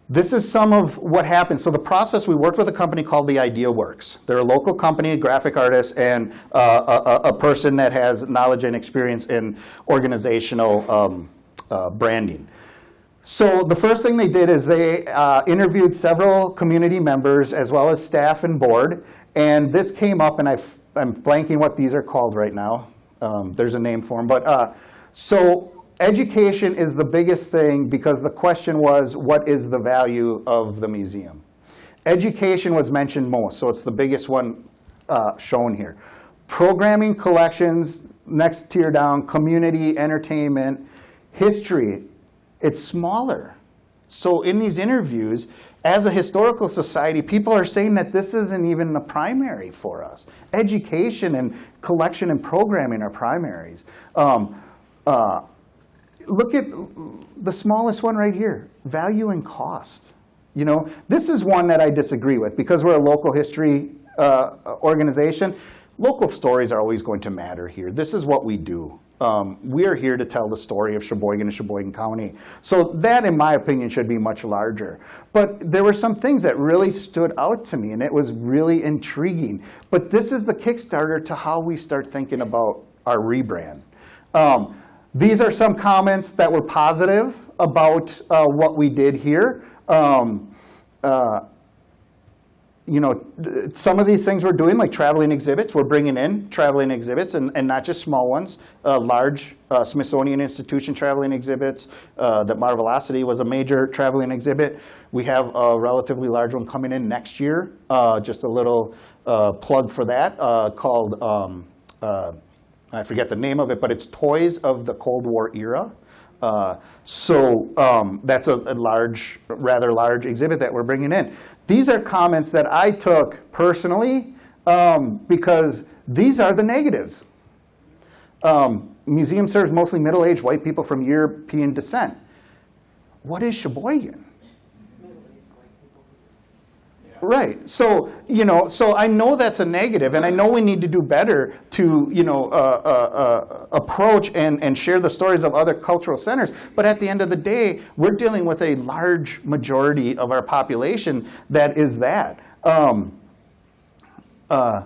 This is some of what happened. So the process, we worked with a company called The Idea Works. They're a local company, a graphic artist, and a person that has knowledge and experience in organizational branding. So the first thing they did is they interviewed several community members as well as staff and board. And this came up, and I'm blanking what these are called right now. There's a name for them. But so education is the biggest thing because the question was, what is the value of the museum? Education was mentioned most, so it's the biggest one shown here. Programming, collections, next tier down, community, entertainment, history. It's smaller. So in these interviews, as a historical society, people are saying that this isn't even the primary for us. Education and collection and programming are primaries. Look at the smallest one right here, value and cost. You know, this is one that I disagree with because we're a local history organization. local stories are always going to matter here. This is what we do. We are here to tell the story of Sheboygan and Sheboygan County. So that, in my opinion, should be much larger. But there were some things that really stood out to me, and it was really intriguing. But this is the Kickstarter to how we start thinking about our rebrand. These are some comments that were positive about what we did here. You know, some of these things we're doing, like traveling exhibits, we're bringing in traveling exhibits, and not just small ones, large Smithsonian Institution traveling exhibits. That Marvelocity was a major traveling exhibit. We have a relatively large one coming in next year. Just a little plug for that, called, I forget the name of it, but it's Toys of the Cold War Era. That's a large, rather large exhibit that we're bringing in. These are comments that I took personally because these are the negatives. Museum serves mostly middle-aged white people from European descent. What is Sheboygan? Right. So, you know, so I know that's a negative, and I know we need to do better to, you know, approach and share the stories of other cultural centers. But at the end of the day, we're dealing with a large majority of our population that is that. The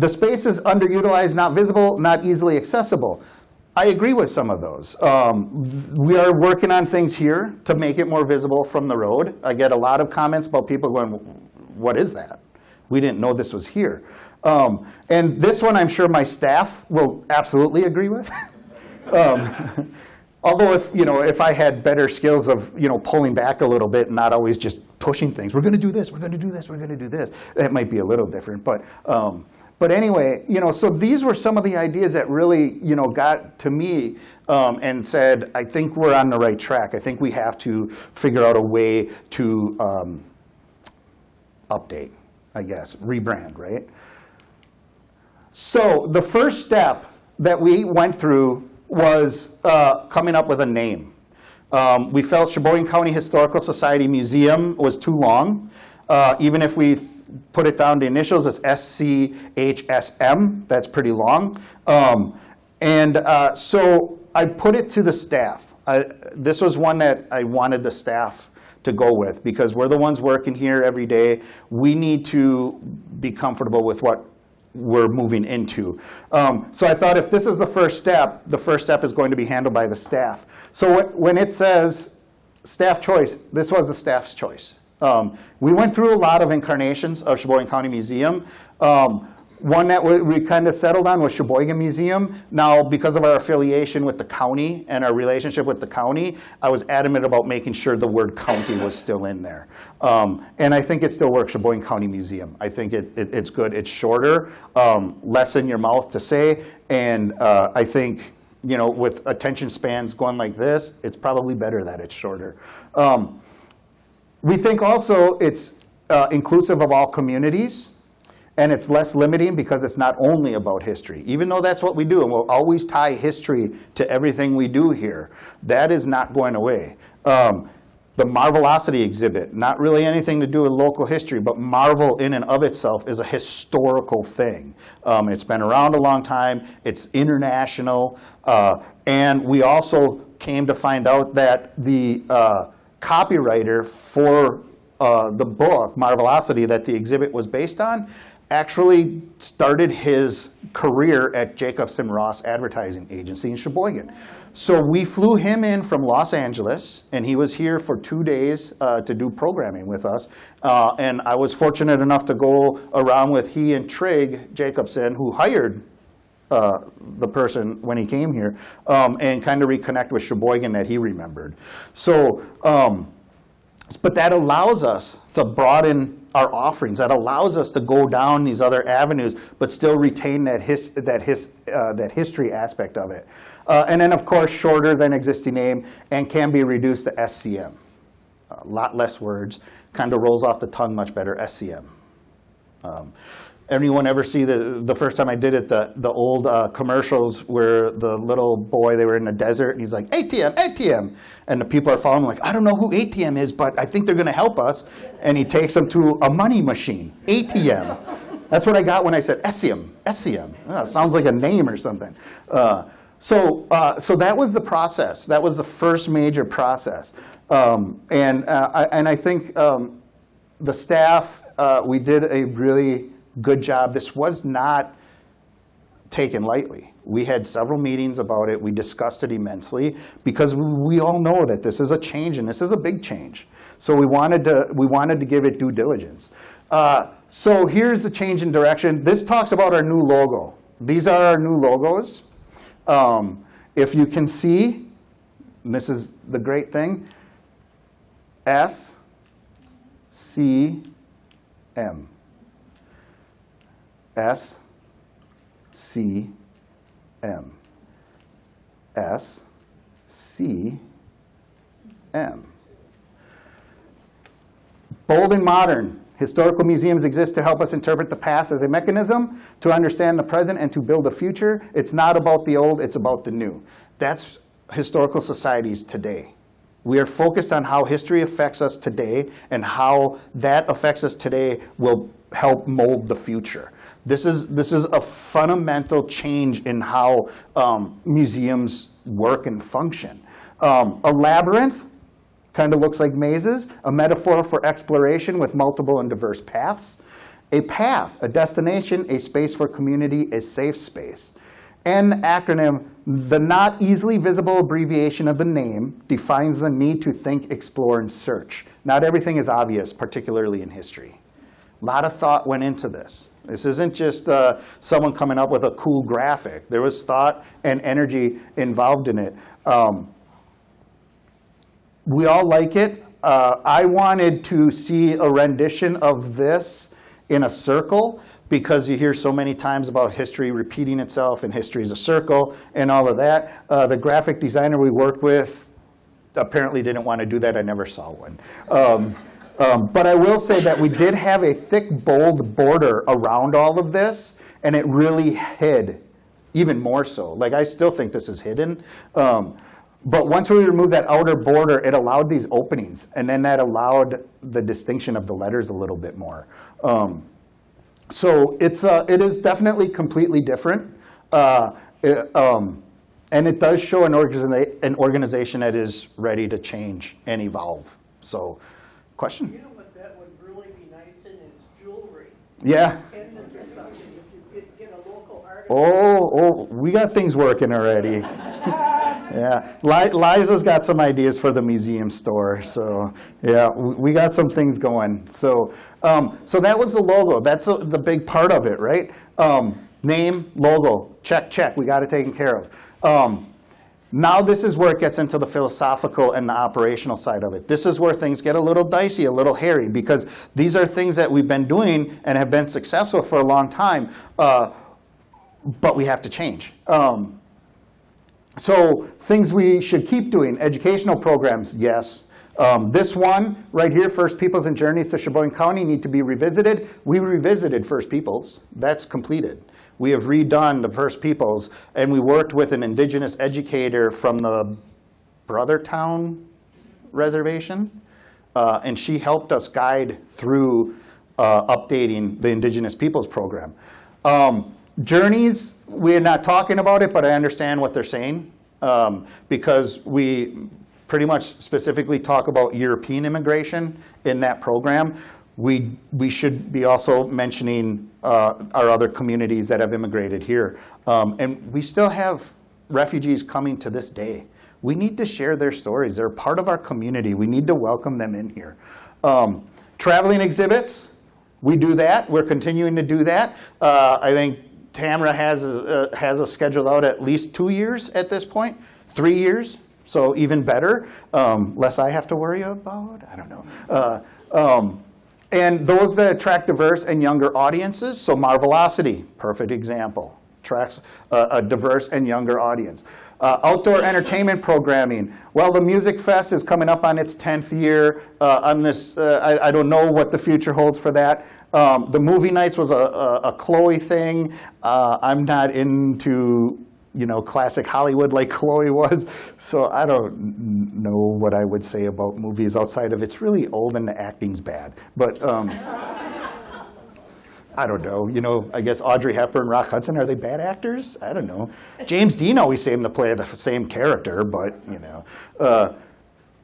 space is underutilized, not visible, not easily accessible. I agree with some of those. We are working on things here to make it more visible from the road. I get a lot of comments about people going, what is that? We didn't know this was here. And this one I'm sure my staff will absolutely agree with. Although if I had better skills of pulling back a little bit and not always just pushing things, we're going to do this, we're going to do this, we're going to do this, that might be a little different. But anyway, so these were some of the ideas that really, got to me and said, I think we're on the right track. I think we have to figure out a way to update, I guess, rebrand, right? So the first step that we went through was coming up with a name. We felt Sheboygan County Historical Society Museum was too long. Even if we put it down to initials, it's SCHSM. That's pretty long. So I put it to the staff. This was one that I wanted the staff to go with because we're the ones working here every day. We need to be comfortable with what we're moving into. So I thought if this is the first step is going to be handled by the staff. So when it says staff choice, this was the staff's choice. We went through a lot of incarnations of Sheboygan County Museum. One that we kind of settled on was Sheboygan Museum. Now, because of our affiliation with the county and our relationship with the county, I was adamant about making sure the word county was still in there. And I think it still works, Sheboygan County Museum. I think it's good. It's shorter, less in your mouth to say, and I think, with attention spans going like this, it's probably better that it's shorter. We think also it's inclusive of all communities, and it's less limiting because it's not only about history. Even though that's what we do, and we'll always tie history to everything we do here, that is not going away. The Marvelocity exhibit, not really anything to do with local history, but Marvel in and of itself is a historical thing. It's been around a long time, it's international, and we also came to find out that the copywriter for the book, Marvelocity, that the exhibit was based on, actually started his career at Jacobson Ross Advertising Agency in Sheboygan. So we flew him in from Los Angeles, and he was here for 2 days to do programming with us. And I was fortunate enough to go around with he and Trig Jacobson, who hired the person when he came here, and kind of reconnect with Sheboygan that he remembered. So, but that allows us to broaden our offerings. That allows us to go down these other avenues, but still retain that history aspect of it. And then, of course, shorter than existing name and can be reduced to SCM. A lot less words, kind of rolls off the tongue much better, SCM. Anyone ever see the first time I did it, the old commercials where the little boy, they were in the desert, and he's like, ATM, ATM. And the people are following him like, I don't know who ATM is, but I think they're going to help us. And he takes them to a money machine, ATM. That's what I got when I said Essiem. Essiem. Sounds like a name or something. So that was the process. That was the first major process. And I think the staff, we did a really good job. This was not taken lightly. We had several meetings about it. We discussed it immensely because we all know that this is a change and this is a big change. So we wanted to give it due diligence. So here's the change in direction. This talks about our new logo. These are our new logos. If you can see, and this is the great thing, S, C, M. S, C, M. S, C, M. Bold and modern. Historical museums exist to help us interpret the past as a mechanism to understand the present and to build a future. It's not about the old, it's about the new. That's historical societies today. We are focused on how history affects us today and how that affects us today will help mold the future. This is a fundamental change in how museums work and function. A labyrinth kind of looks like mazes, a metaphor for exploration with multiple and diverse paths. A path, a destination, a space for community, a safe space. And the acronym, the not easily visible abbreviation of the name, defines the need to think, explore, and search. Not everything is obvious, particularly in history. A lot of thought went into this. This isn't just someone coming up with a cool graphic. There was thought and energy involved in it. We all like it. I wanted to see a rendition of this in a circle because you hear so many times about history repeating itself and history is a circle and all of that. The graphic designer we worked with apparently didn't want to do that. I never saw one. But I will say that we did have a thick, bold border around all of this, and it really hid, even more so. Like, I still think this is hidden. But once we removed that outer border, it allowed these openings, and then that allowed the distinction of the letters a little bit more. So it is definitely completely different, and it does show an organization that is ready to change and evolve. So, question? You know what that would really be nice in is jewelry. Yeah. Pendant or something, if you could get a local artist. Oh, we got things working already. Yeah, Liza's got some ideas for the museum store. So yeah, we got some things going. So that was the logo. That's the big part of it, right? Name, logo, check. We got it taken care of. Now this is where it gets into the philosophical and the operational side of it. This is where things get a little dicey, a little hairy, because these are things that we've been doing and have been successful for a long time, but we have to change. So things we should keep doing, educational programs, yes. This one right here, First Peoples and Journeys to Sheboygan County, need to be revisited. We revisited First Peoples. That's completed. We have redone the First Peoples, and we worked with an indigenous educator from the Brothertown Reservation, and she helped us guide through updating the Indigenous Peoples Program. Journeys, we're not talking about it, but I understand what they're saying, because we pretty much specifically talk about European immigration in that program. We should be also mentioning our other communities that have immigrated here. And we still have refugees coming to this day. We need to share their stories. They're part of our community. We need to welcome them in here. Traveling exhibits, we do that. We're continuing to do that. I think Tamara has a schedule out at least 2 years at this point, 3 years. So even better, less I have to worry about. I don't know. And those that attract diverse and younger audiences, so Marvelocity, perfect example, attracts a diverse and younger audience. Outdoor entertainment programming. Well, the Music Fest is coming up on its 10th year. I don't know what the future holds for that. The movie nights was a Chloe thing. I'm not into classic Hollywood like Chloe was, so I don't know what I would say about movies outside of it's really old and the acting's bad. But I don't know, I guess Audrey Hepburn, Rock Hudson, are they bad actors? I don't know. James Dean always seemed to play the same character, but,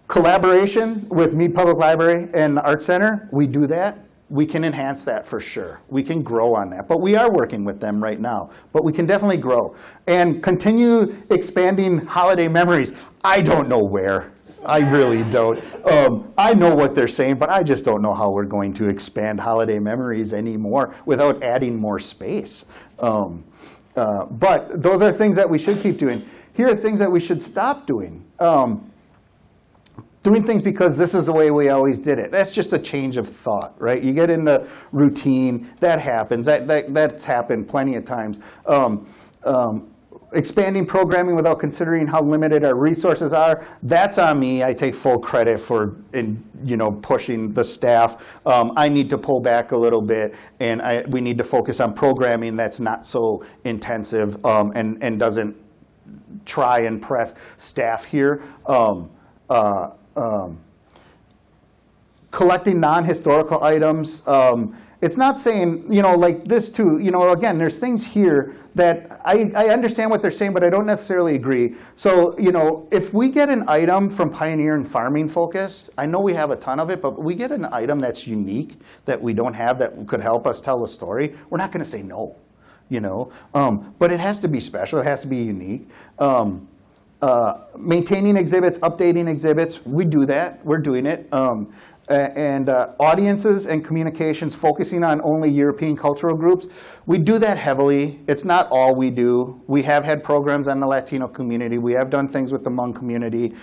collaboration with Mead Public Library and the Art Center, we do that. We can enhance that for sure. We can grow on that. But we are working with them right now. But we can definitely grow. And continue expanding holiday memories. I don't know where. I really don't. I know what they're saying, but I just don't know how we're going to expand holiday memories anymore without adding more space. But those are things that we should keep doing. Here are things that we should stop doing. Doing things because this is the way we always did it. That's just a change of thought, right? You get into routine. That happens. That's happened plenty of times. Expanding programming without considering how limited our resources are, that's on me. I take full credit for pushing the staff. I need to pull back a little bit, and we need to focus on programming that's not so intensive and doesn't try and press staff here. Collecting non-historical items. It's not saying, like this too, again, there's things here that I understand what they're saying, but I don't necessarily agree. So, if we get an item from Pioneer and Farming Focus, I know we have a ton of it, but we get an item that's unique that we don't have that could help us tell a story, we're not going to say no, but it has to be special, it has to be unique. Maintaining exhibits, updating exhibits, we do that, we're doing it. And audiences and communications focusing on only European cultural groups, we do that heavily. It's not all we do. We have had programs on the Latino community. We have done things with the Hmong community.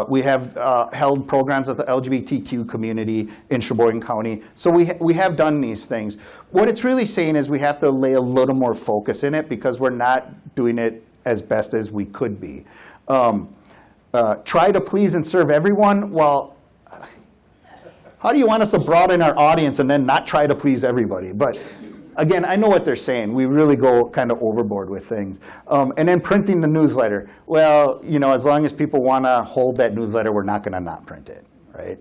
We have held programs with the LGBTQ community in Sheboygan County. So we have done these things. What it's really saying is we have to lay a little more focus in it because we're not doing it as best as we could be. Try to please and serve everyone. Well, how do you want us to broaden our audience and then not try to please everybody? But again, I know what they're saying. We really go kind of overboard with things. And then printing the newsletter. Well, as long as people want to hold that newsletter, we're not going to not print it, right?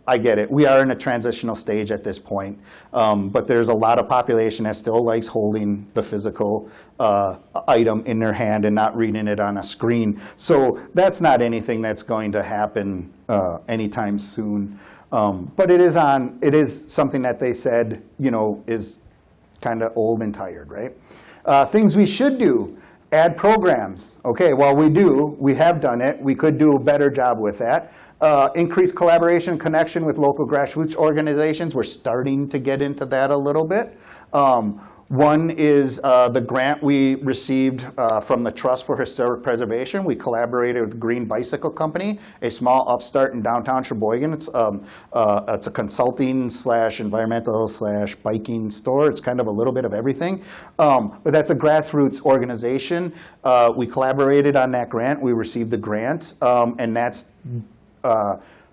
I get it. We are in a transitional stage at this point. But there's a lot of population that still likes holding the physical item in their hand and not reading it on a screen. So that's not anything that's going to happen anytime soon. But it is something that they said, is kind of old and tired, right? Things we should do, add programs. Okay, well, we have done it. We could do a better job with that. Increase collaboration and connection with local grassroots organizations. We're starting to get into that a little bit. One is the grant we received from the Trust for Historic Preservation. We collaborated with Green Bicycle Company, a small upstart in downtown Sheboygan. It's a consulting / environmental / biking store. It's kind of a little bit of everything. But that's a grassroots organization. We collaborated on that grant. We received the grant, and that's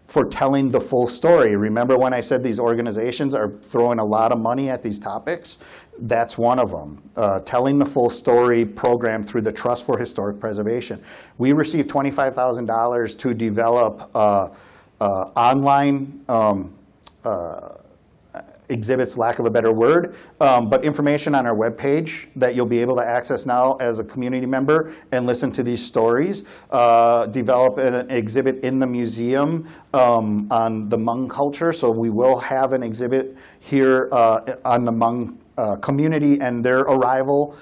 for telling the full story. Remember when I said these organizations are throwing a lot of money at these topics? That's one of them. Telling the full story program through the Trust for Historic Preservation. We received $25,000 to develop online exhibits, lack of a better word, but information on our webpage that you'll be able to access now as a community member and listen to these stories. Develop an exhibit in the museum on the Hmong culture. So we will have an exhibit here on the Hmong community and their arrival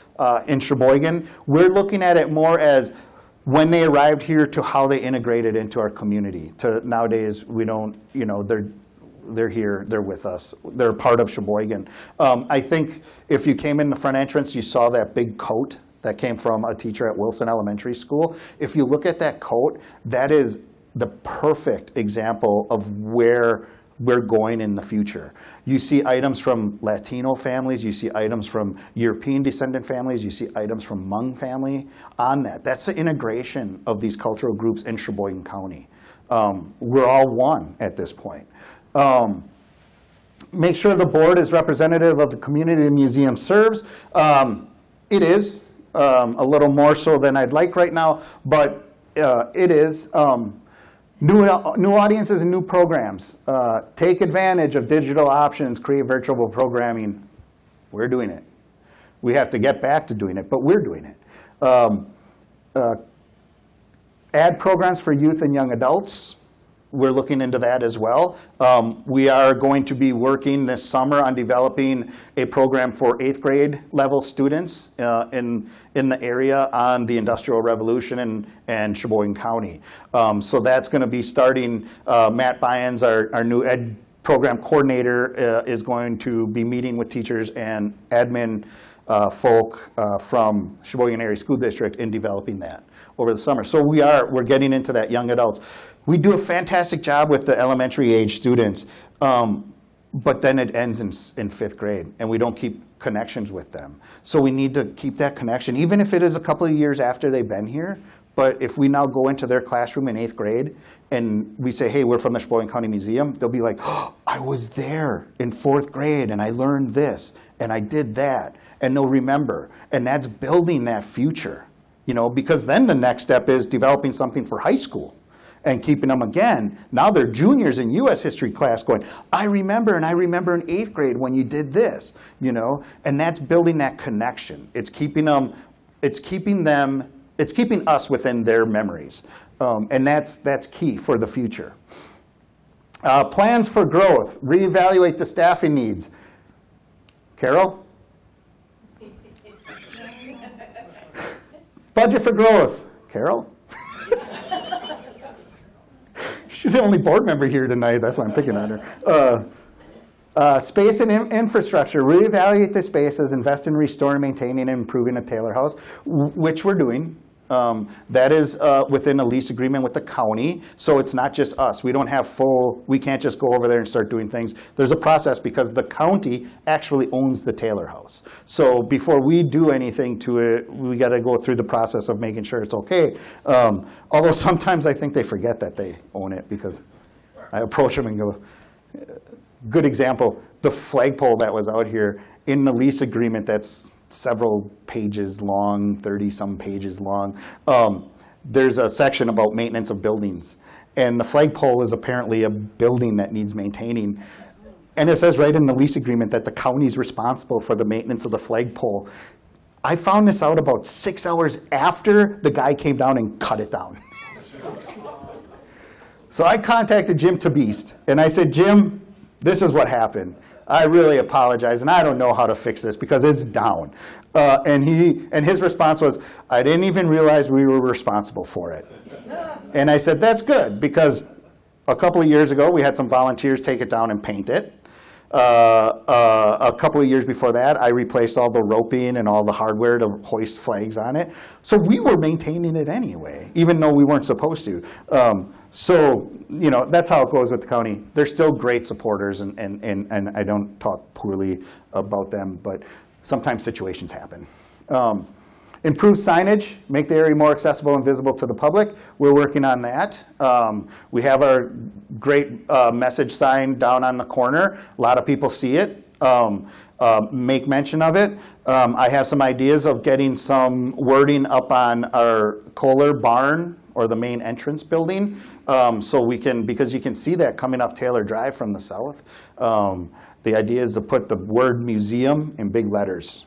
in Sheboygan. We're looking at it more as when they arrived here to how they integrated into our community. To nowadays, we don't, they're here, they're with us, they're part of Sheboygan. I think if you came in the front entrance, you saw that big coat that came from a teacher at Wilson Elementary School. If you look at that coat, that is the perfect example of where we're going in the future. You see items from Latino families, you see items from European descendant families, you see items from Hmong family on that. That's the integration of these cultural groups in Sheboygan County. We're all one at this point. Make sure the board is representative of the community the museum serves. It is a little more so than I'd like right now, but it is. New audiences and new programs. Take advantage of digital options, create virtual programming. We're doing it. We have to get back to doing it, but we're doing it. Add programs for youth and young adults. We're looking into that as well. We are going to be working this summer on developing a program for 8th grade level students in the area on the Industrial Revolution and Sheboygan County. So that's going to be starting. Matt Byans, our new ed program coordinator, is going to be meeting with teachers and admin folk from Sheboygan Area School District in developing that over the summer. So we're getting into that young adults. We do a fantastic job with the elementary age students, but then it ends in 5th grade, and we don't keep connections with them. So we need to keep that connection, even if it is a couple of years after they've been here. But if we now go into their classroom in 8th grade and we say, hey, we're from the Sheboygan County Museum, they'll be like, oh, I was there in 4th grade, and I learned this, and I did that. And they'll remember. And that's building that future, because then the next step is developing something for high school and keeping them again. Now they're juniors in U.S. history class going, I remember in 8th grade when you did this, and that's building that connection. It's keeping us within their memories. And that's key for the future. Plans for growth, reevaluate the staffing needs. Carol? Budget for growth. Carol? She's the only board member here tonight. That's why I'm picking on her. Space and infrastructure. Reevaluate the spaces. Invest in restoring, maintaining, and improving a Taylor house, which we're doing. That is within a lease agreement with the county. So it's not just us. We can't just go over there and start doing things. There's a process because the county actually owns the Taylor house. So before we do anything to it, we got to go through the process of making sure it's okay. Although sometimes I think they forget that they own it because I approach them and go, good example, the flagpole that was out here in the lease agreement that's several pages long, 30-some pages long. There's a section about maintenance of buildings. And the flagpole is apparently a building that needs maintaining. And it says right in the lease agreement that the county's responsible for the maintenance of the flagpole. I found this out about 6 hours after the guy came down and cut it down. So I contacted Jim Tabeast, and I said, Jim, this is what happened. I really apologize, and I don't know how to fix this because it's down. And his response was, I didn't even realize we were responsible for it. And I said, that's good, because a couple of years ago, we had some volunteers take it down and paint it. A couple of years before that, I replaced all the roping and all the hardware to hoist flags on it. So we were maintaining it anyway, even though we weren't supposed to. So, that's how it goes with the county. They're still great supporters, and I don't talk poorly about them, but sometimes situations happen. Improve signage, make the area more accessible and visible to the public. We're working on that. We have our great message sign down on the corner. A lot of people see it, make mention of it. I have some ideas of getting some wording up on our Kohler barn or the main entrance building, so we can, because you can see that coming up Taylor Drive from the south. The idea is to put the word museum in big letters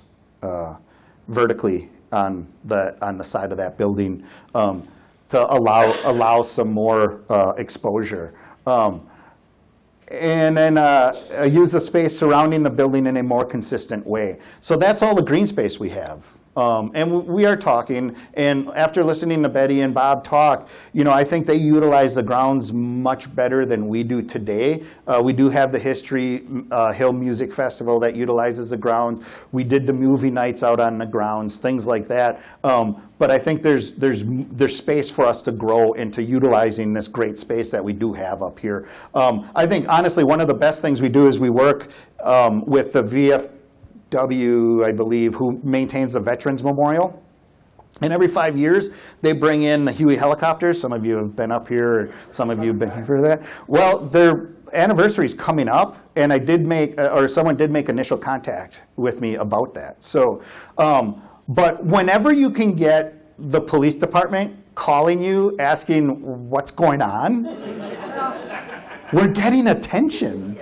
vertically on the side of that building to allow some more exposure. And then use the space surrounding the building in a more consistent way. So that's all the green space we have. And we are talking, and after listening to Betty and Bob talk, I think they utilize the grounds much better than we do today. We do have the History Hill Music Festival that utilizes the grounds. We did the movie nights out on the grounds, things like that. But I think there's space for us to grow into utilizing this great space that we do have up here. I think, honestly, one of the best things we do is we work with the VFW, I believe, who maintains the Veterans Memorial. And every 5 years, they bring in the Huey helicopters. Some of you have been up here, or some of you have been here for that. Well, their anniversary is coming up, and I did make, or someone did make initial contact with me about that. So, but whenever you can get the police department calling you, asking what's going on. We're getting attention,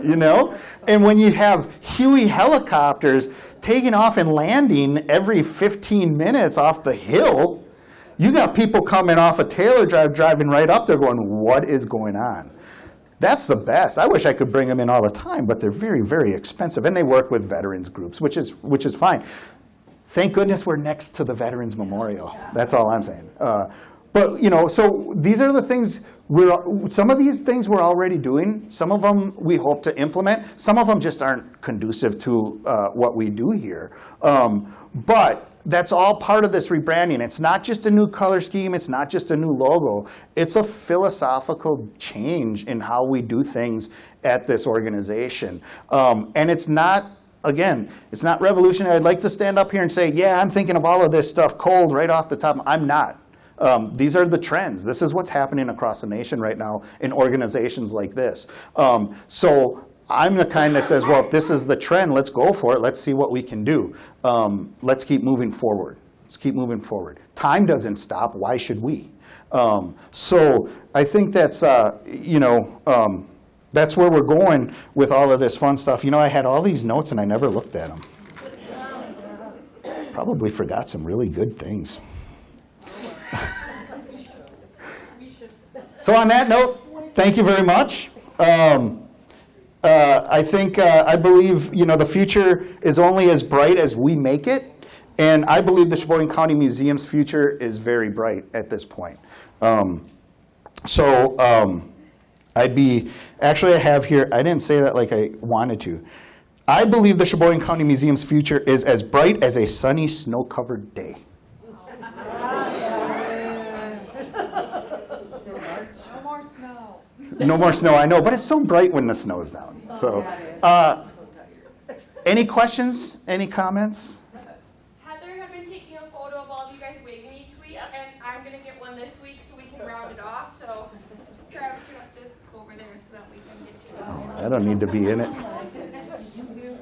you know? And when you have Huey helicopters taking off and landing every 15 minutes off the hill, you got people coming off of Taylor Drive driving right up there going, what is going on? That's the best. I wish I could bring them in all the time, but they're very, very expensive. And they work with veterans groups, which is fine. Thank goodness we're next to the Veterans Memorial. That's all I'm saying. But, you know, so these are the things, some of these things we're already doing. Some of them we hope to implement. Some of them just aren't conducive to what we do here. But that's all part of this rebranding. It's not just a new color scheme. It's not just a new logo. It's a philosophical change in how we do things at this organization. And it's not, again, it's not revolutionary. I'd like to stand up here and say, yeah, I'm thinking of all of this stuff cold right off the top. I'm not. These are the trends. This is what's happening across the nation right now in organizations like this. So I'm the kind that says, well, if this is the trend, let's go for it. Let's see what we can do. Let's keep moving forward. Let's keep moving forward. Time doesn't stop. Why should we? So I think that's, that's where we're going with all of this fun stuff. You know, I had all these notes and I never looked at them. Probably forgot some really good things. So on that note, thank you very much. I believe, the future is only as bright as we make it. And I believe the Sheboygan County Museum's future is very bright at this point. I have here, I didn't say that like I wanted to. I believe the Sheboygan County Museum's future is as bright as a sunny, snow-covered day. No more snow, I know, but it's so bright when the snow is down. So, any questions? Any comments? Heather had been taking a photo of all of you guys waving each week, and I'm going to get one this week so we can round it off. So, Travis, you have to go over there so that we can get you. I don't need to be in it. So if you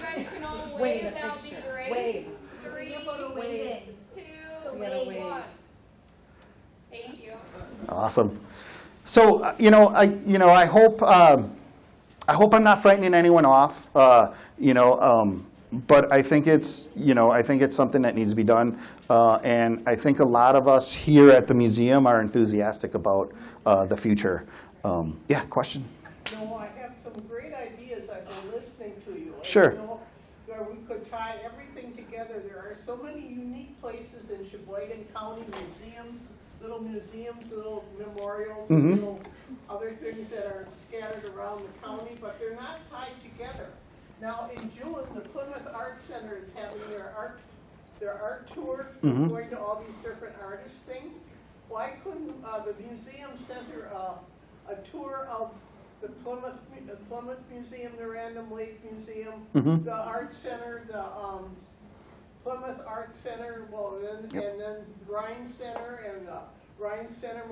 guys can all wave, that would be great. Wave. 3, Wave. 2, Wave. 1. Thank you. Awesome. So, I hope I'm not frightening anyone off. But I think it's something that needs to be done. And I think a lot of us here at the museum are enthusiastic about the future. Question? No, I have some great ideas. I've been listening to you. Sure. Where we could tie everything together. There are so many unique places in Sheboygan County, museums, little memorials, little other things that are scattered around the county, but they're not tied together. Now, in June, the Plymouth Art Center is having their art tour, going to all these different artist things. Why couldn't the museum center a tour of the Plymouth Museum, the Random Lake Museum, the Art Center, the Plymouth Art Center, and then Rhine Center and the Rhine Center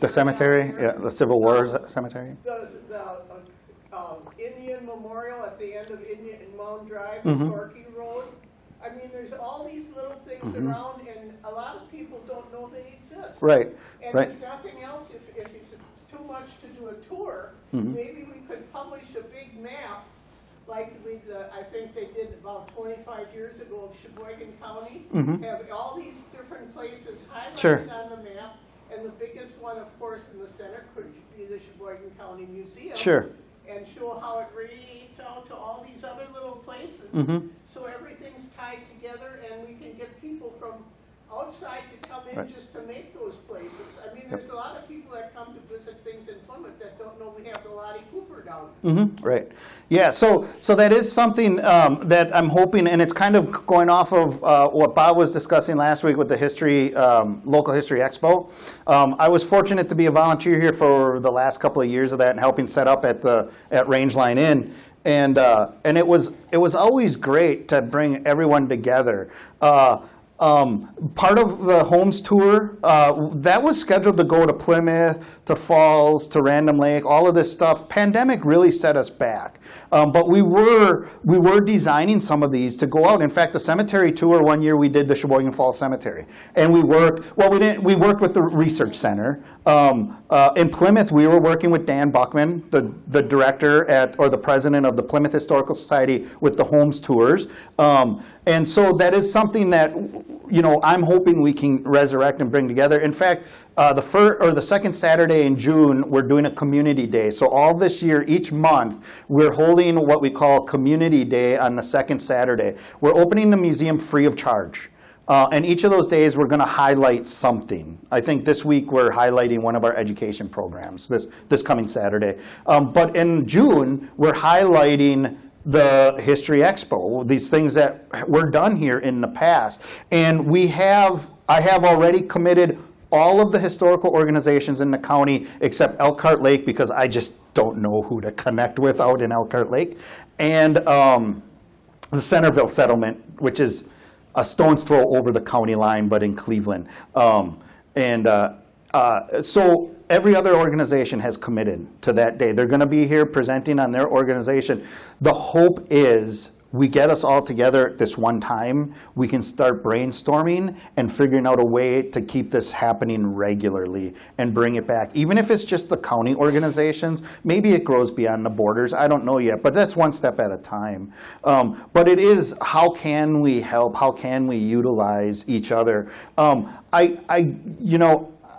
The cemetery, the Civil War cemetery. The Indian Memorial at the end of Indian Mound Drive, the Corky Road. I mean, there's all these little things around, and a lot of people don't know they exist. Right. And right. if nothing else, if it's too much to do a tour, maybe we could publish a big map, like I think they did about 25 years ago of Sheboygan County, have all these different places highlighted on the map, and the biggest one, of course, in the center could be the Sheboygan County Museum. Sure. And show how it radiates out to all these other little places. So everything's tied together, and we can get people from outside to come in just to make those places. I mean, there's a lot of people that come to visit things in Plymouth that don't know we have the Lottie Cooper down there. Right. Yeah, so that is something that I'm hoping, and it's kind of going off of what Bob was discussing last week with the Local History Expo. I was fortunate to be a volunteer here for the last couple of years of that and helping set up at Rangeline Inn. And it was always great to bring everyone together. Part of the Homes tour, that was scheduled to go to Plymouth, to Falls, to Random Lake, all of this stuff. Pandemic really set us back. But we were designing some of these to go out. In fact, the cemetery tour, one year we did the Sheboygan Falls Cemetery. And we worked with the research center. In Plymouth, we were working with Dan Buckman, the director or the president of the Plymouth Historical Society, with the Homes tours. And so that is something that, I'm hoping we can resurrect and bring together. In fact, the second Saturday in June, we're doing a community day. So all this year, each month, we're holding what we call Community Day on the second Saturday. We're opening the museum free of charge. And each of those days, we're going to highlight something. I think this week we're highlighting one of our education programs this coming Saturday. But in June, we're highlighting the History Expo, these things that were done here in the past. And I have already committed all of the historical organizations in the county except Elkhart Lake, because I just don't know who to connect with out in Elkhart Lake, and the Centerville settlement, which is a stone's throw over the county line, but in Cleveland. So every other organization has committed to that day. They're going to be here presenting on their organization. The hope is we get us all together at this one time. We can start brainstorming and figuring out a way to keep this happening regularly and bring it back. Even if it's just the county organizations, maybe it grows beyond the borders. I don't know yet, but that's one step at a time. But it is, how can we help? How can we utilize each other?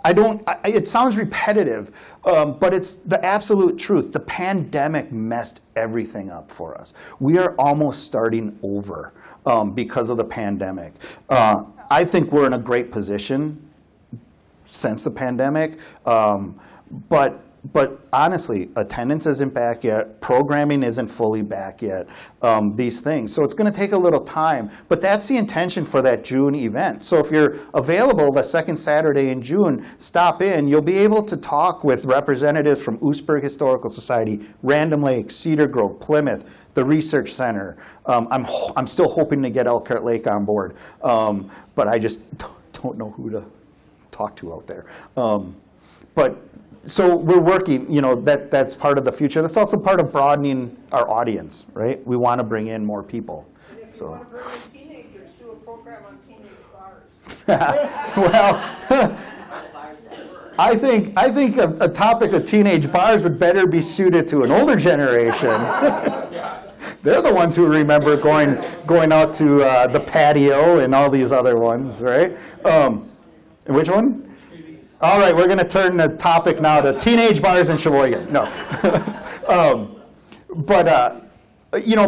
It sounds repetitive, but it's the absolute truth. The pandemic messed everything up for us. We are almost starting over because of the pandemic. I think we're in a great position since the pandemic, but honestly, attendance isn't back yet. Programming isn't fully back yet. These things. So it's going to take a little time. But that's the intention for that June event. So if you're available the second Saturday in June, stop in. You'll be able to talk with representatives from Oostburg Historical Society, Random Lake, Cedar Grove, Plymouth, the Research Center. I'm still hoping to get Elkhart Lake on board. But I just don't know who to talk to out there. So we're working, that's part of the future. That's also part of broadening our audience, right? We want to bring in more people. And if you want to bring in teenagers, do a program on teenage bars. Well, I think a topic of teenage bars would better be suited to an older generation. They're the ones who remember going out to the patio and all these other ones, right? And which one? All right, we're going to turn the topic now to teenage bars in Sheboygan. No.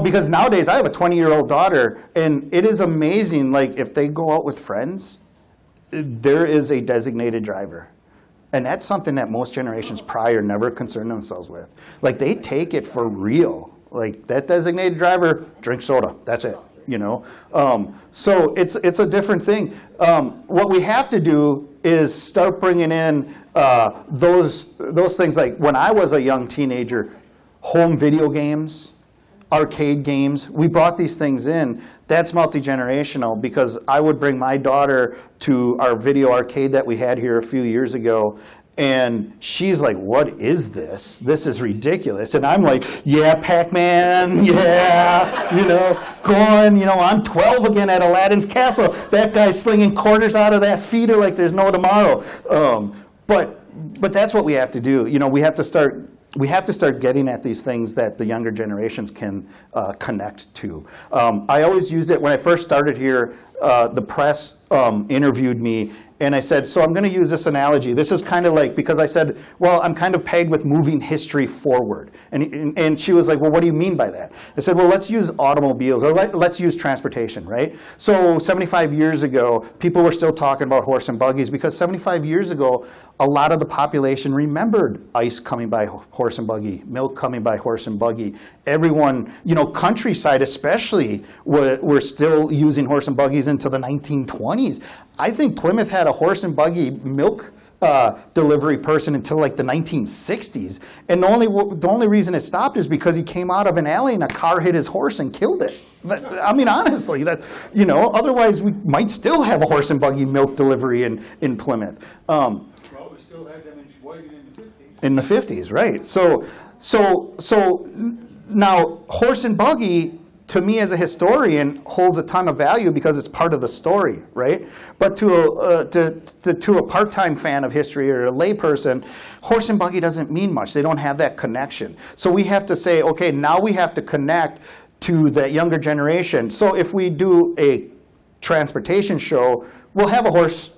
Because nowadays I have a 20-year-old daughter, and it is amazing, like, if they go out with friends, there is a designated driver. And that's something that most generations prior never concerned themselves with. Like, they take it for real. Like, that designated driver, drink soda, that's it. So it's a different thing. What we have to do is start bringing in those things, like when I was a young teenager, home video games, arcade games. We brought these things in. That's multi-generational, because I would bring my daughter to our video arcade that we had here a few years ago, and she's like, what is this? This is ridiculous. And I'm like, yeah, Pac-Man, yeah, going, I'm 12 again at Aladdin's Castle. That guy's slinging quarters out of that feeder like there's no tomorrow. But that's what we have to do. We have to start getting at these things that the younger generations can connect to. I always use it when I first started here. The press interviewed me, and I said, so I'm going to use this analogy. This is kind of like, because I said, well, I'm kind of pegged with moving history forward. And she was like, well, what do you mean by that? I said, well, let's use automobiles, or let's use transportation, right? So 75 years ago, people were still talking about horse and buggies, because 75 years ago, a lot of the population remembered ice coming by horse and buggy, milk coming by horse and buggy. Everyone, countryside especially, were still using horse and buggies into the 1920s. I think Plymouth had a horse and buggy milk delivery person until like the 1960s. And the only reason it stopped is because he came out of an alley and a car hit his horse and killed it. I mean, honestly, otherwise we might still have a horse and buggy milk delivery in Plymouth. Well, we still had them in Sheboygan in the 50s. In the 50s, right. So Now, horse and buggy, to me as a historian, holds a ton of value because it's part of the story, right? But to a part-time fan of history or a layperson, horse and buggy doesn't mean much. They don't have that connection. So we have to say, okay, now we have to connect to that younger generation. So if we do a transportation show, we'll have a horse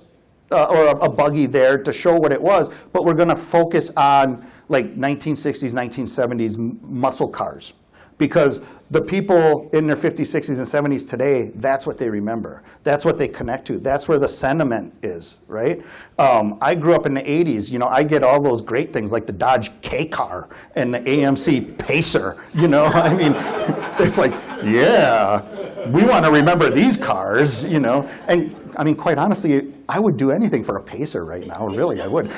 or a buggy there to show what it was, but we're going to focus on like 1960s, 1970s muscle cars. Because the people in their 50s, 60s, and 70s today, that's what they remember. That's what they connect to. That's where the sentiment is, right? I grew up in the 80s. You know, I get all those great things like the Dodge K car and the AMC Pacer. You know, I mean, it's like, yeah, we want to remember these cars, you know. And I mean, quite honestly, I would do anything for a Pacer right now. Really, I would.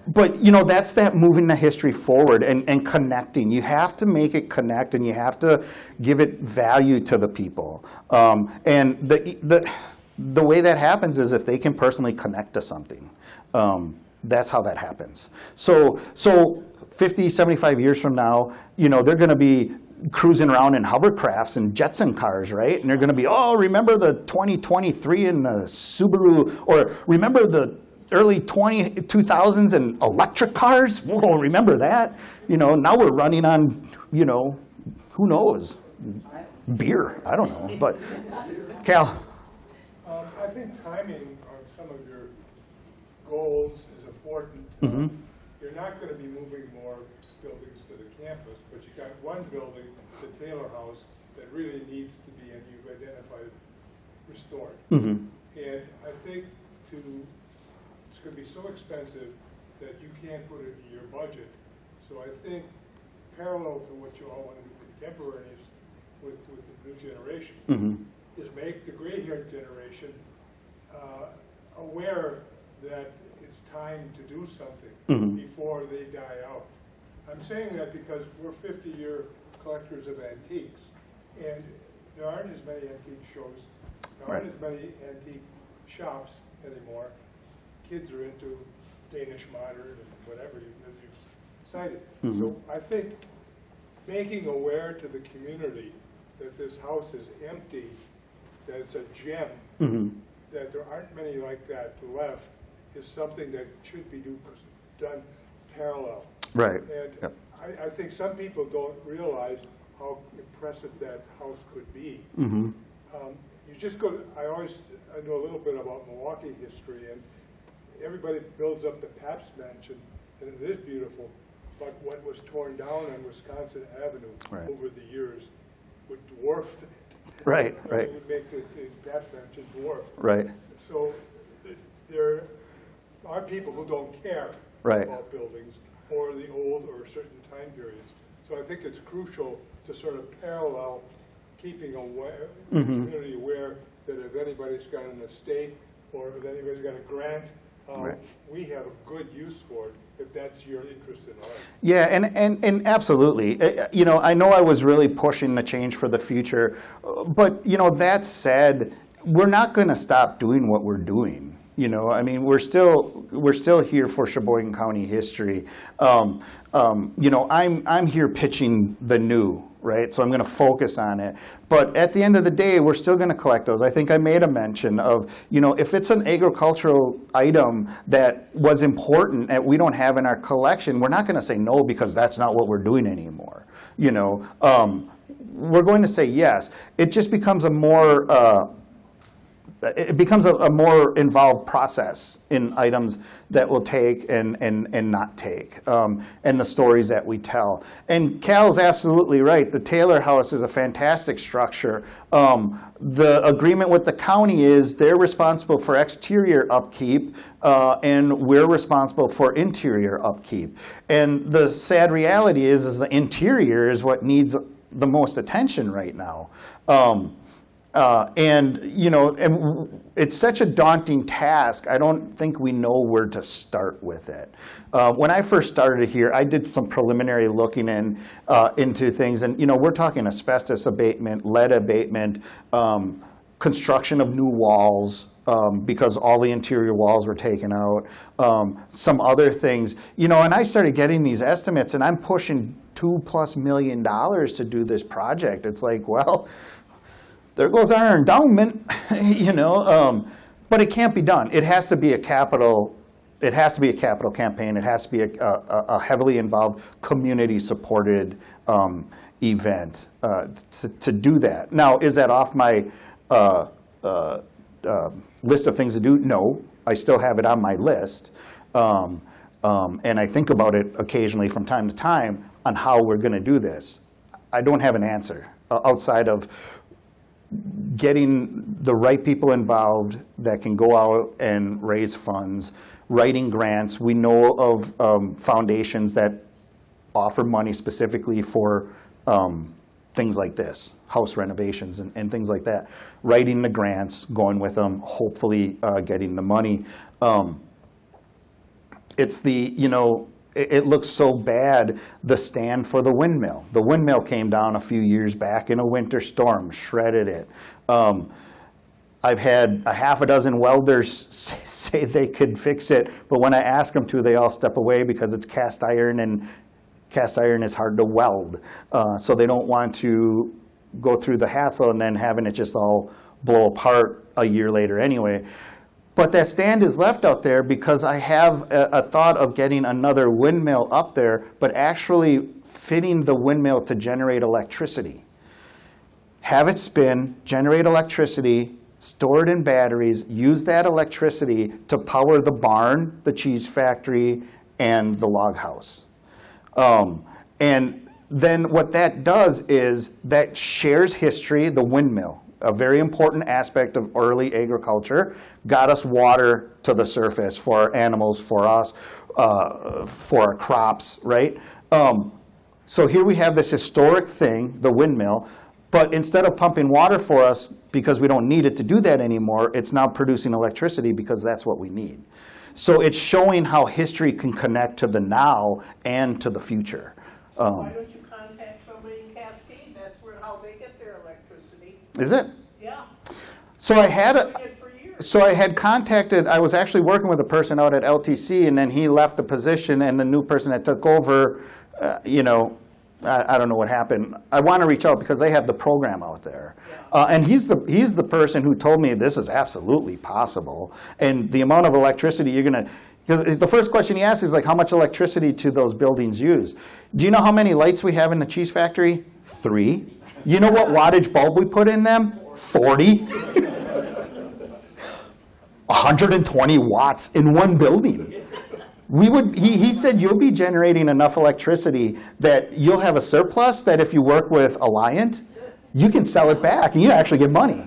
But you know, that's that moving the history forward and connecting. You have to make it connect, and you have to give it value to the people. And the way that happens is if they can personally connect to something. That's how that happens. So 50, 75 years from now, you know, they're going to be cruising around in hovercrafts and Jetson cars, right? And they're going to be, oh, remember the 2023 in the Subaru, or remember the early 2000s and electric cars? Whoa, remember that? You know, now we're running on, you know, who knows? Beer, I don't know. But, Cal? I think timing on some of your goals is important. Mm-hmm. You're not going to be moving more buildings to the campus, but you got one building, the Taylor House, that really needs to be, and you've identified, restored. Mm-hmm. And I think it's going to be so expensive that you can't put it in your budget. So I think parallel to what you all want to do contemporaneous with the new generation, Mm-hmm. is make the gray-haired generation aware that it's time to do something Mm-hmm. before they die out. I'm saying that because we're 50-year collectors of antiques, and there aren't as many antique shows, there aren't Right. as many antique shops anymore. Kids are into Danish modern and whatever, as you've cited. Mhm. So I think making aware to the community that this house is empty, that it's a gem, Mm-hmm. that there aren't many like that left, is something that should be done parallel. Right. And Yep. I think some people don't realize how impressive that house could be. Mm-hmm. You just go, I know a little bit about Milwaukee history, and everybody builds up the Pabst Mansion, and it is beautiful, but what was torn down on Wisconsin Avenue Right. over the years would dwarf it. Right, right. It would make the Pabst Mansion dwarf. Right. So there are people who don't care Right. about buildings or the old or certain time periods. So I think it's crucial to sort of parallel keeping aware, the community aware that if anybody's got an estate or if anybody's got a grant, Right. we have a good use for it if that's your interest in art. Yeah, and absolutely. You know, I know I was really pushing the change for the future, but, you know, that said, we're not going to stop doing what we're doing. You know, I mean, we're still here for Sheboygan County history. You know, I'm here pitching the new, right? So I'm going to focus on it. But at the end of the day, we're still going to collect those. I think I made a mention of, you know, if it's an agricultural item that was important that we don't have in our collection, we're not going to say no because that's not what we're doing anymore. You know, we're going to say yes. It just becomes a more more involved process in items that we'll take and not take, and the stories that we tell. And Cal's absolutely right. The Taylor House is a fantastic structure. The agreement with the county is they're responsible for exterior upkeep, and we're responsible for interior upkeep. And the sad reality is the interior is what needs the most attention right now. And, you know, and it's such a daunting task, I don't think we know where to start with it. When I first started here, I did some preliminary looking into things, and, you know, we're talking asbestos abatement, lead abatement, construction of new walls, because all the interior walls were taken out, some other things. And I started getting these estimates, and I'm pushing $2+ million to do this project. It's like, well, there goes our endowment, but it can't be done. It has to be a capital. It has to be a capital campaign. It has to be a heavily involved, community-supported event to do that. Now, is that off my list of things to do? No, I still have it on my list, and I think about it occasionally from time to time on how we're going to do this. I don't have an answer outside of getting the right people involved that can go out and raise funds, writing grants. We know of foundations that offer money specifically for things like this, house renovations and things like that. Writing the grants, going with them, hopefully getting the money. It's it looks so bad, the stand for the windmill. The windmill came down a few years back in a winter storm, shredded it. I've had a half a dozen welders say they could fix it, but when I ask them to, they all step away because it's cast iron, and cast iron is hard to weld. So they don't want to go through the hassle and then having it just all blow apart a year later anyway. But that stand is left out there because I have a thought of getting another windmill up there, but actually fitting the windmill to generate electricity. Have it spin, generate electricity, store it in batteries, use that electricity to power the barn, the cheese factory, and the log house. And then what that does is that shares history, the windmill. A very important aspect of early agriculture, got us water to the surface for our animals, for us, for our crops, right? So here we have this historic thing, the windmill, but instead of pumping water for us because we don't need it to do that anymore, it's now producing electricity because that's what we need. So it's showing how history can connect to the now and to the future. Why don't you contact somebody in Cascade? That's how they get their electricity. Is it? Yeah. So I had I was actually working with a person out at LTC, and then he left the position, and the new person that took over, I don't know what happened. I want to reach out because they have the program out there. And he's the person who told me this is absolutely possible. And the amount of electricity you're going to, because the first question he asks is like, how much electricity do those buildings use? Do you know how many lights we have in the cheese factory? 3. You know what wattage bulb we put in them? 40. 120 watts in one building. He said you'll be generating enough electricity that you'll have a surplus that if you work with Alliant, you can sell it back and you actually get money.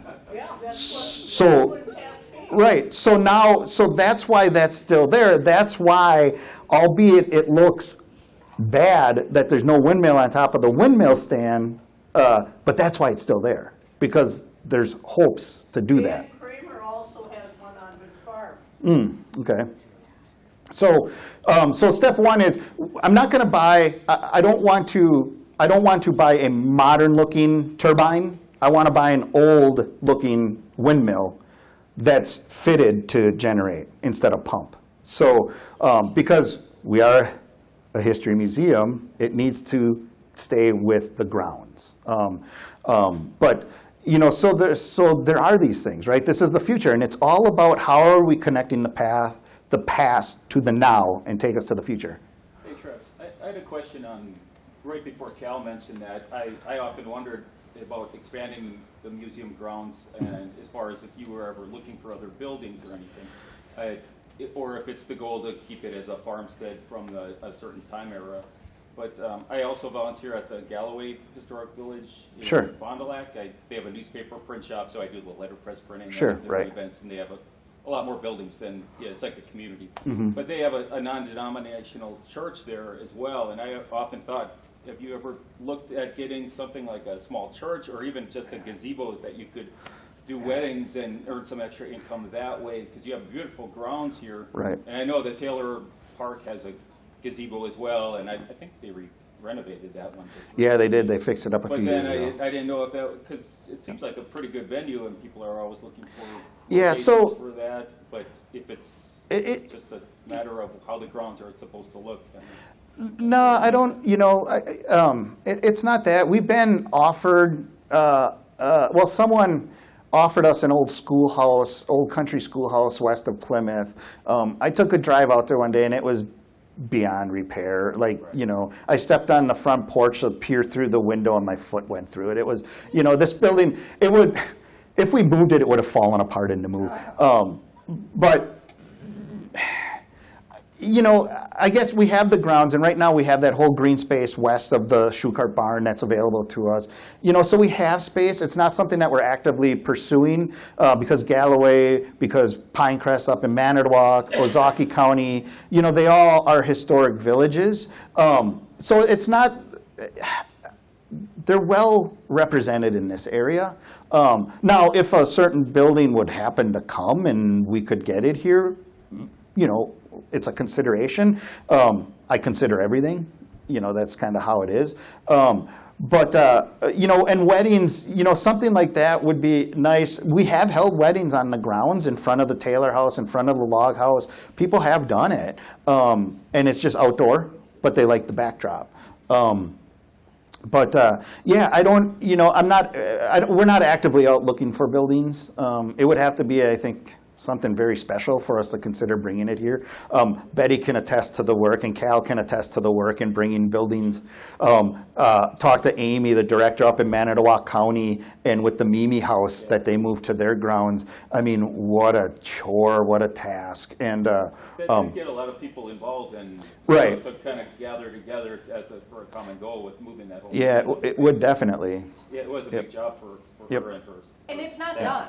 So, right. So that's why that's still there. That's why, albeit it looks bad that there's no windmill on top of the windmill stand, but that's why it's still there, because there's hopes to do that. Dan Kramer also has one on his farm. Okay. So step one is I'm not going to buy. I don't want to buy a modern-looking turbine. I want to buy an old-looking windmill that's fitted to generate instead of pump. So because we are a history museum, it needs to stay with the grounds. But so there are these things, right? This is the future, and it's all about how are we connecting the past to the now and take us to the future. Hey, Travis, I had a question on, right before Cal mentioned that, I often wondered about expanding the museum grounds, and as far as if you were ever looking for other buildings or anything, or if it's the goal to keep it as a farmstead from a certain time era. But I also volunteer at the Galloway Historic Village in Fond du Lac. They have a newspaper print shop, so I do the letterpress printing. Right. Events, and they have a lot more buildings than, it's like a community. Mm-hmm. But they have a non-denominational church there as well, and I often thought, have you ever looked at getting something like a small church or even just a gazebo that you could do weddings and earn some extra income that way? Because you have beautiful grounds here. Right. And I know that Taylor Park has a gazebo as well, and I think they renovated that one. Yeah, they did. They fixed it up a But few years then ago. I didn't know if that, because it seems like a pretty good venue and people are always looking for Yeah, locations so- for that. But if it's It- just a matter of how the grounds are supposed to look, then No, I don't, it's not that. We've been offered, well, someone offered us an old schoolhouse, old country schoolhouse west of Plymouth. I took a drive out there one day and it was beyond repair. Like, I stepped on the front porch to peer through the window and my foot went through it. It was, this building, it would, if we moved it, it would have fallen apart in the move. But I guess we have the grounds, and right now we have that whole green space west of the shoe cart barn that's available to us. So we have space. It's not something that we're actively pursuing because Galloway, because Pinecrest up in Manitowoc, Ozaukee County, they all are historic villages. So it's not, they're well represented in this area. Now, if a certain building would happen to come and we could get it here, it's a consideration. I consider everything. That's kind of how it is. But and weddings, something like that would be nice. We have held weddings on the grounds in front of the Taylor house, in front of the log house. People have done it. And it's just outdoor, but they like the backdrop. Yeah, I don't, we're not actively out looking for buildings. It would have to be, I think, something very special for us to consider bringing it here. Betty can attest to the work, and Cal can attest to the work in bringing buildings. Talk to Amy, the director up in Manitowoc County, and with the Mimi House that they moved to their grounds. I mean, what a chore, what a task. And that did get a lot of people involved and Right. to kind of gather together for a common goal with moving that whole. yeah, it would definitely. Yeah, it was a big job for Yep. her and hers. And it's not Yeah. done.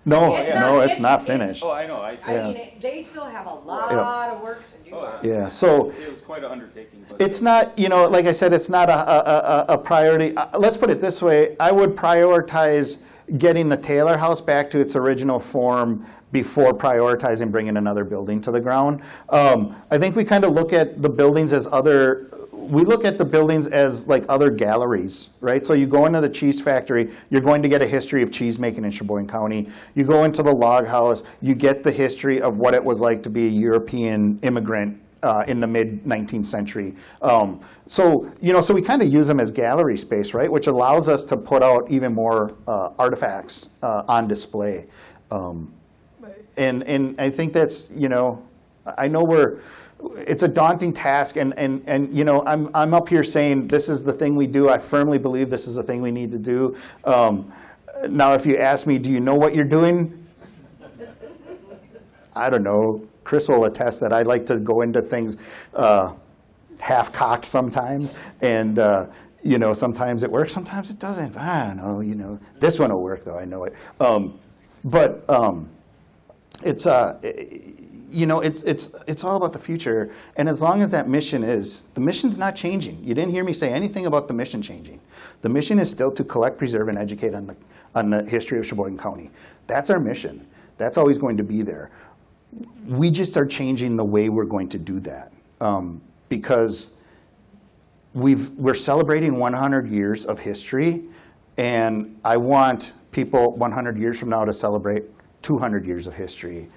No, It's not- no, it's not it's- finished. Oh, I know. I mean, they still have a lot of work to do. Oh, on it. Yeah, so It was quite an undertaking. But it's not, like I said, it's not a priority. Let's put it this way. I would prioritize getting the Taylor House back to its original form before prioritizing bringing another building to the ground. I think we kind of look at the buildings as we look at the buildings as like other galleries, right? So you go into the cheese factory, you're going to get a history of cheese making in Sheboygan County. You go into the log house, you get the history of what it was like to be a European immigrant in the mid-19th century. So we kind of use them as gallery space, right? Which allows us to put out even more artifacts on display. And I think that's, I know it's a daunting task, and I'm up here saying this is the thing we do. I firmly believe this is the thing we need to do. Now, if you ask me, do you know what you're doing? I don't know. Chris will attest that I like to go into things half-cocked sometimes, and sometimes it works, sometimes it doesn't. I don't know. This one will work though. I know it. It's it's all about the future, and as long as that the mission's not changing. You didn't hear me say anything about the mission changing. The mission is still to collect, preserve, and educate on the history of Sheboygan County. That's our mission. That's always going to be there. We just are changing the way we're going to do that because we're celebrating 100 years of history, and I want people 100 years from now to celebrate 200 years of history.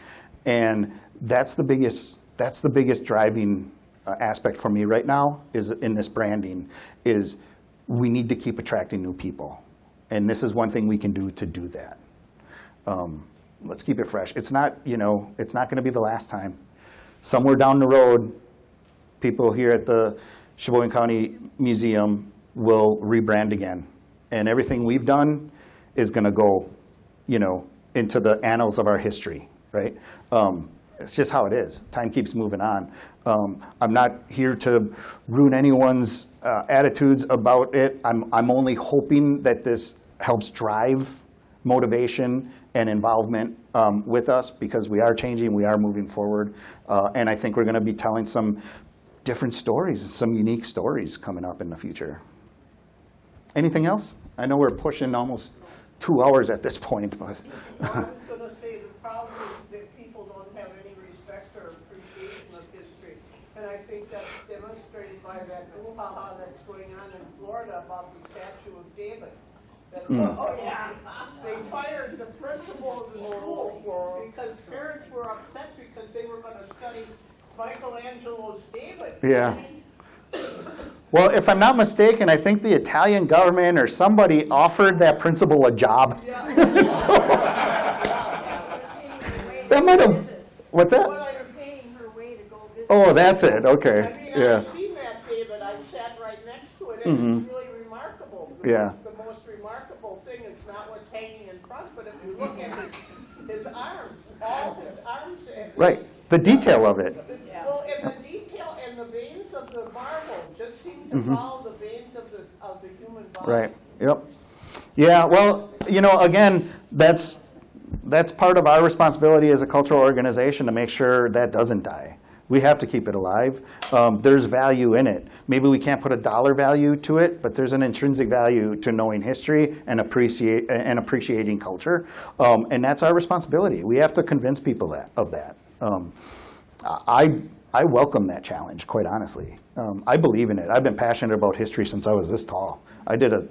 And that's the biggest driving aspect for me right now is in this branding is we need to keep attracting new people. And this is one thing we can do to do that. Let's keep it fresh. It's not, it's not going to be the last time. Somewhere down the road, people here at the Sheboygan County Museum will rebrand again. And everything we've done is going to go, into the annals of our history, right? It's just how it is. Time keeps moving on. I'm not here to ruin anyone's attitudes about it. I'm only hoping that this helps drive motivation and involvement with us because we are changing, we are moving forward, and I think we're going to be telling some different stories, some unique stories coming up in the future. Anything else? I know we're pushing almost 2 hours at this point, but. I was going to say the problem is that people don't have any respect or appreciation of history. And I think that's demonstrated frustrated by that brouhaha that's going on in Florida about the statue of David. That- Oh, yeah. They fired the principal of the school because parents were upset because they were gonna study Michelangelo's David. Yeah. Well, if I'm not mistaken, I think the Italian government or somebody offered that principal a job. So, that might have, what's that? Well, they're paying her way to go visit. Oh, that's it, I okay, mean, yeah. I've seen that David, I sat right next to it, and it's really remarkable. Yeah. The most remarkable thing is not what's hanging in front, but if you look at his arms, all his arms. Right, the detail of it. Well, and the detail and the veins of the marble just seem to follow the veins of the human body. Right, yep. Yeah, well, again, that's part of our responsibility as a cultural organization to make sure that doesn't die. We have to keep it alive. There's value in it. Maybe we can't put a dollar value to it, but there's an intrinsic value to knowing history and appreciating culture. And that's our responsibility. We have to convince people of that. I welcome that challenge, quite honestly. I believe in it. I've been passionate about history since I was this tall. I did a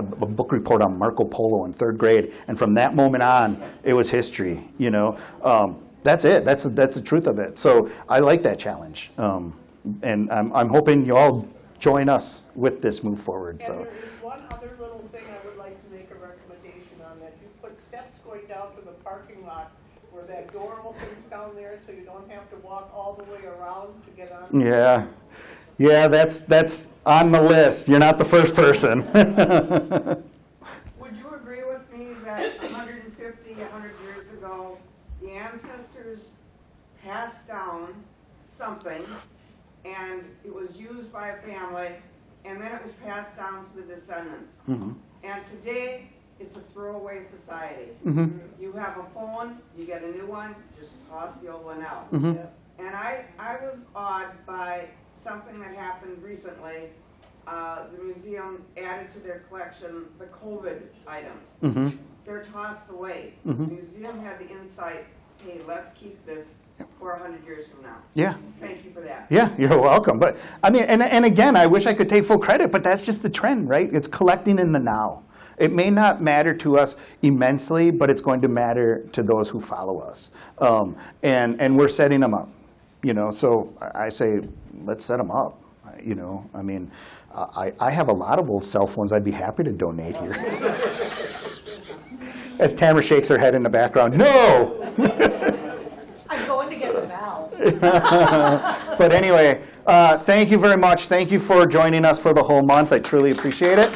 book report on Marco Polo in 3rd grade, and from that moment on, it was history. That's it. That's the truth of it. So I like that challenge, and I'm hoping you all join us with this move forward. And So there is one other little thing I would like to make a recommendation on, that you put steps going down to the parking lot where that door opens down there, so you don't have to walk all the way around to get on. yeah, that's on the list. You're not the first person. Would you agree with me that 150, 100 years ago, the ancestors passed down something, and it was used by a family, and then it was passed down to the descendants? And today, it's a throwaway society. You have a phone, you get a new one, just toss the old one out. And I was awed by something that happened recently. The museum added to their collection the COVID items. They're tossed away. The museum had the insight, hey, let's keep this for 100 years from now. Yeah. Thank you for that. Yeah, you're welcome. But I mean, and again, I wish I could take full credit, but that's just the trend, right? It's collecting in the now. It may not matter to us immensely, but it's going to matter to those who follow us. And we're setting them up, So I say, let's set them up. I mean, I have a lot of old cell phones I'd be happy to donate here. As Tamara shakes her head in the background, no! I'm going to get a valve. But anyway, thank you very much. Thank you for joining us for the whole month. I truly appreciate it.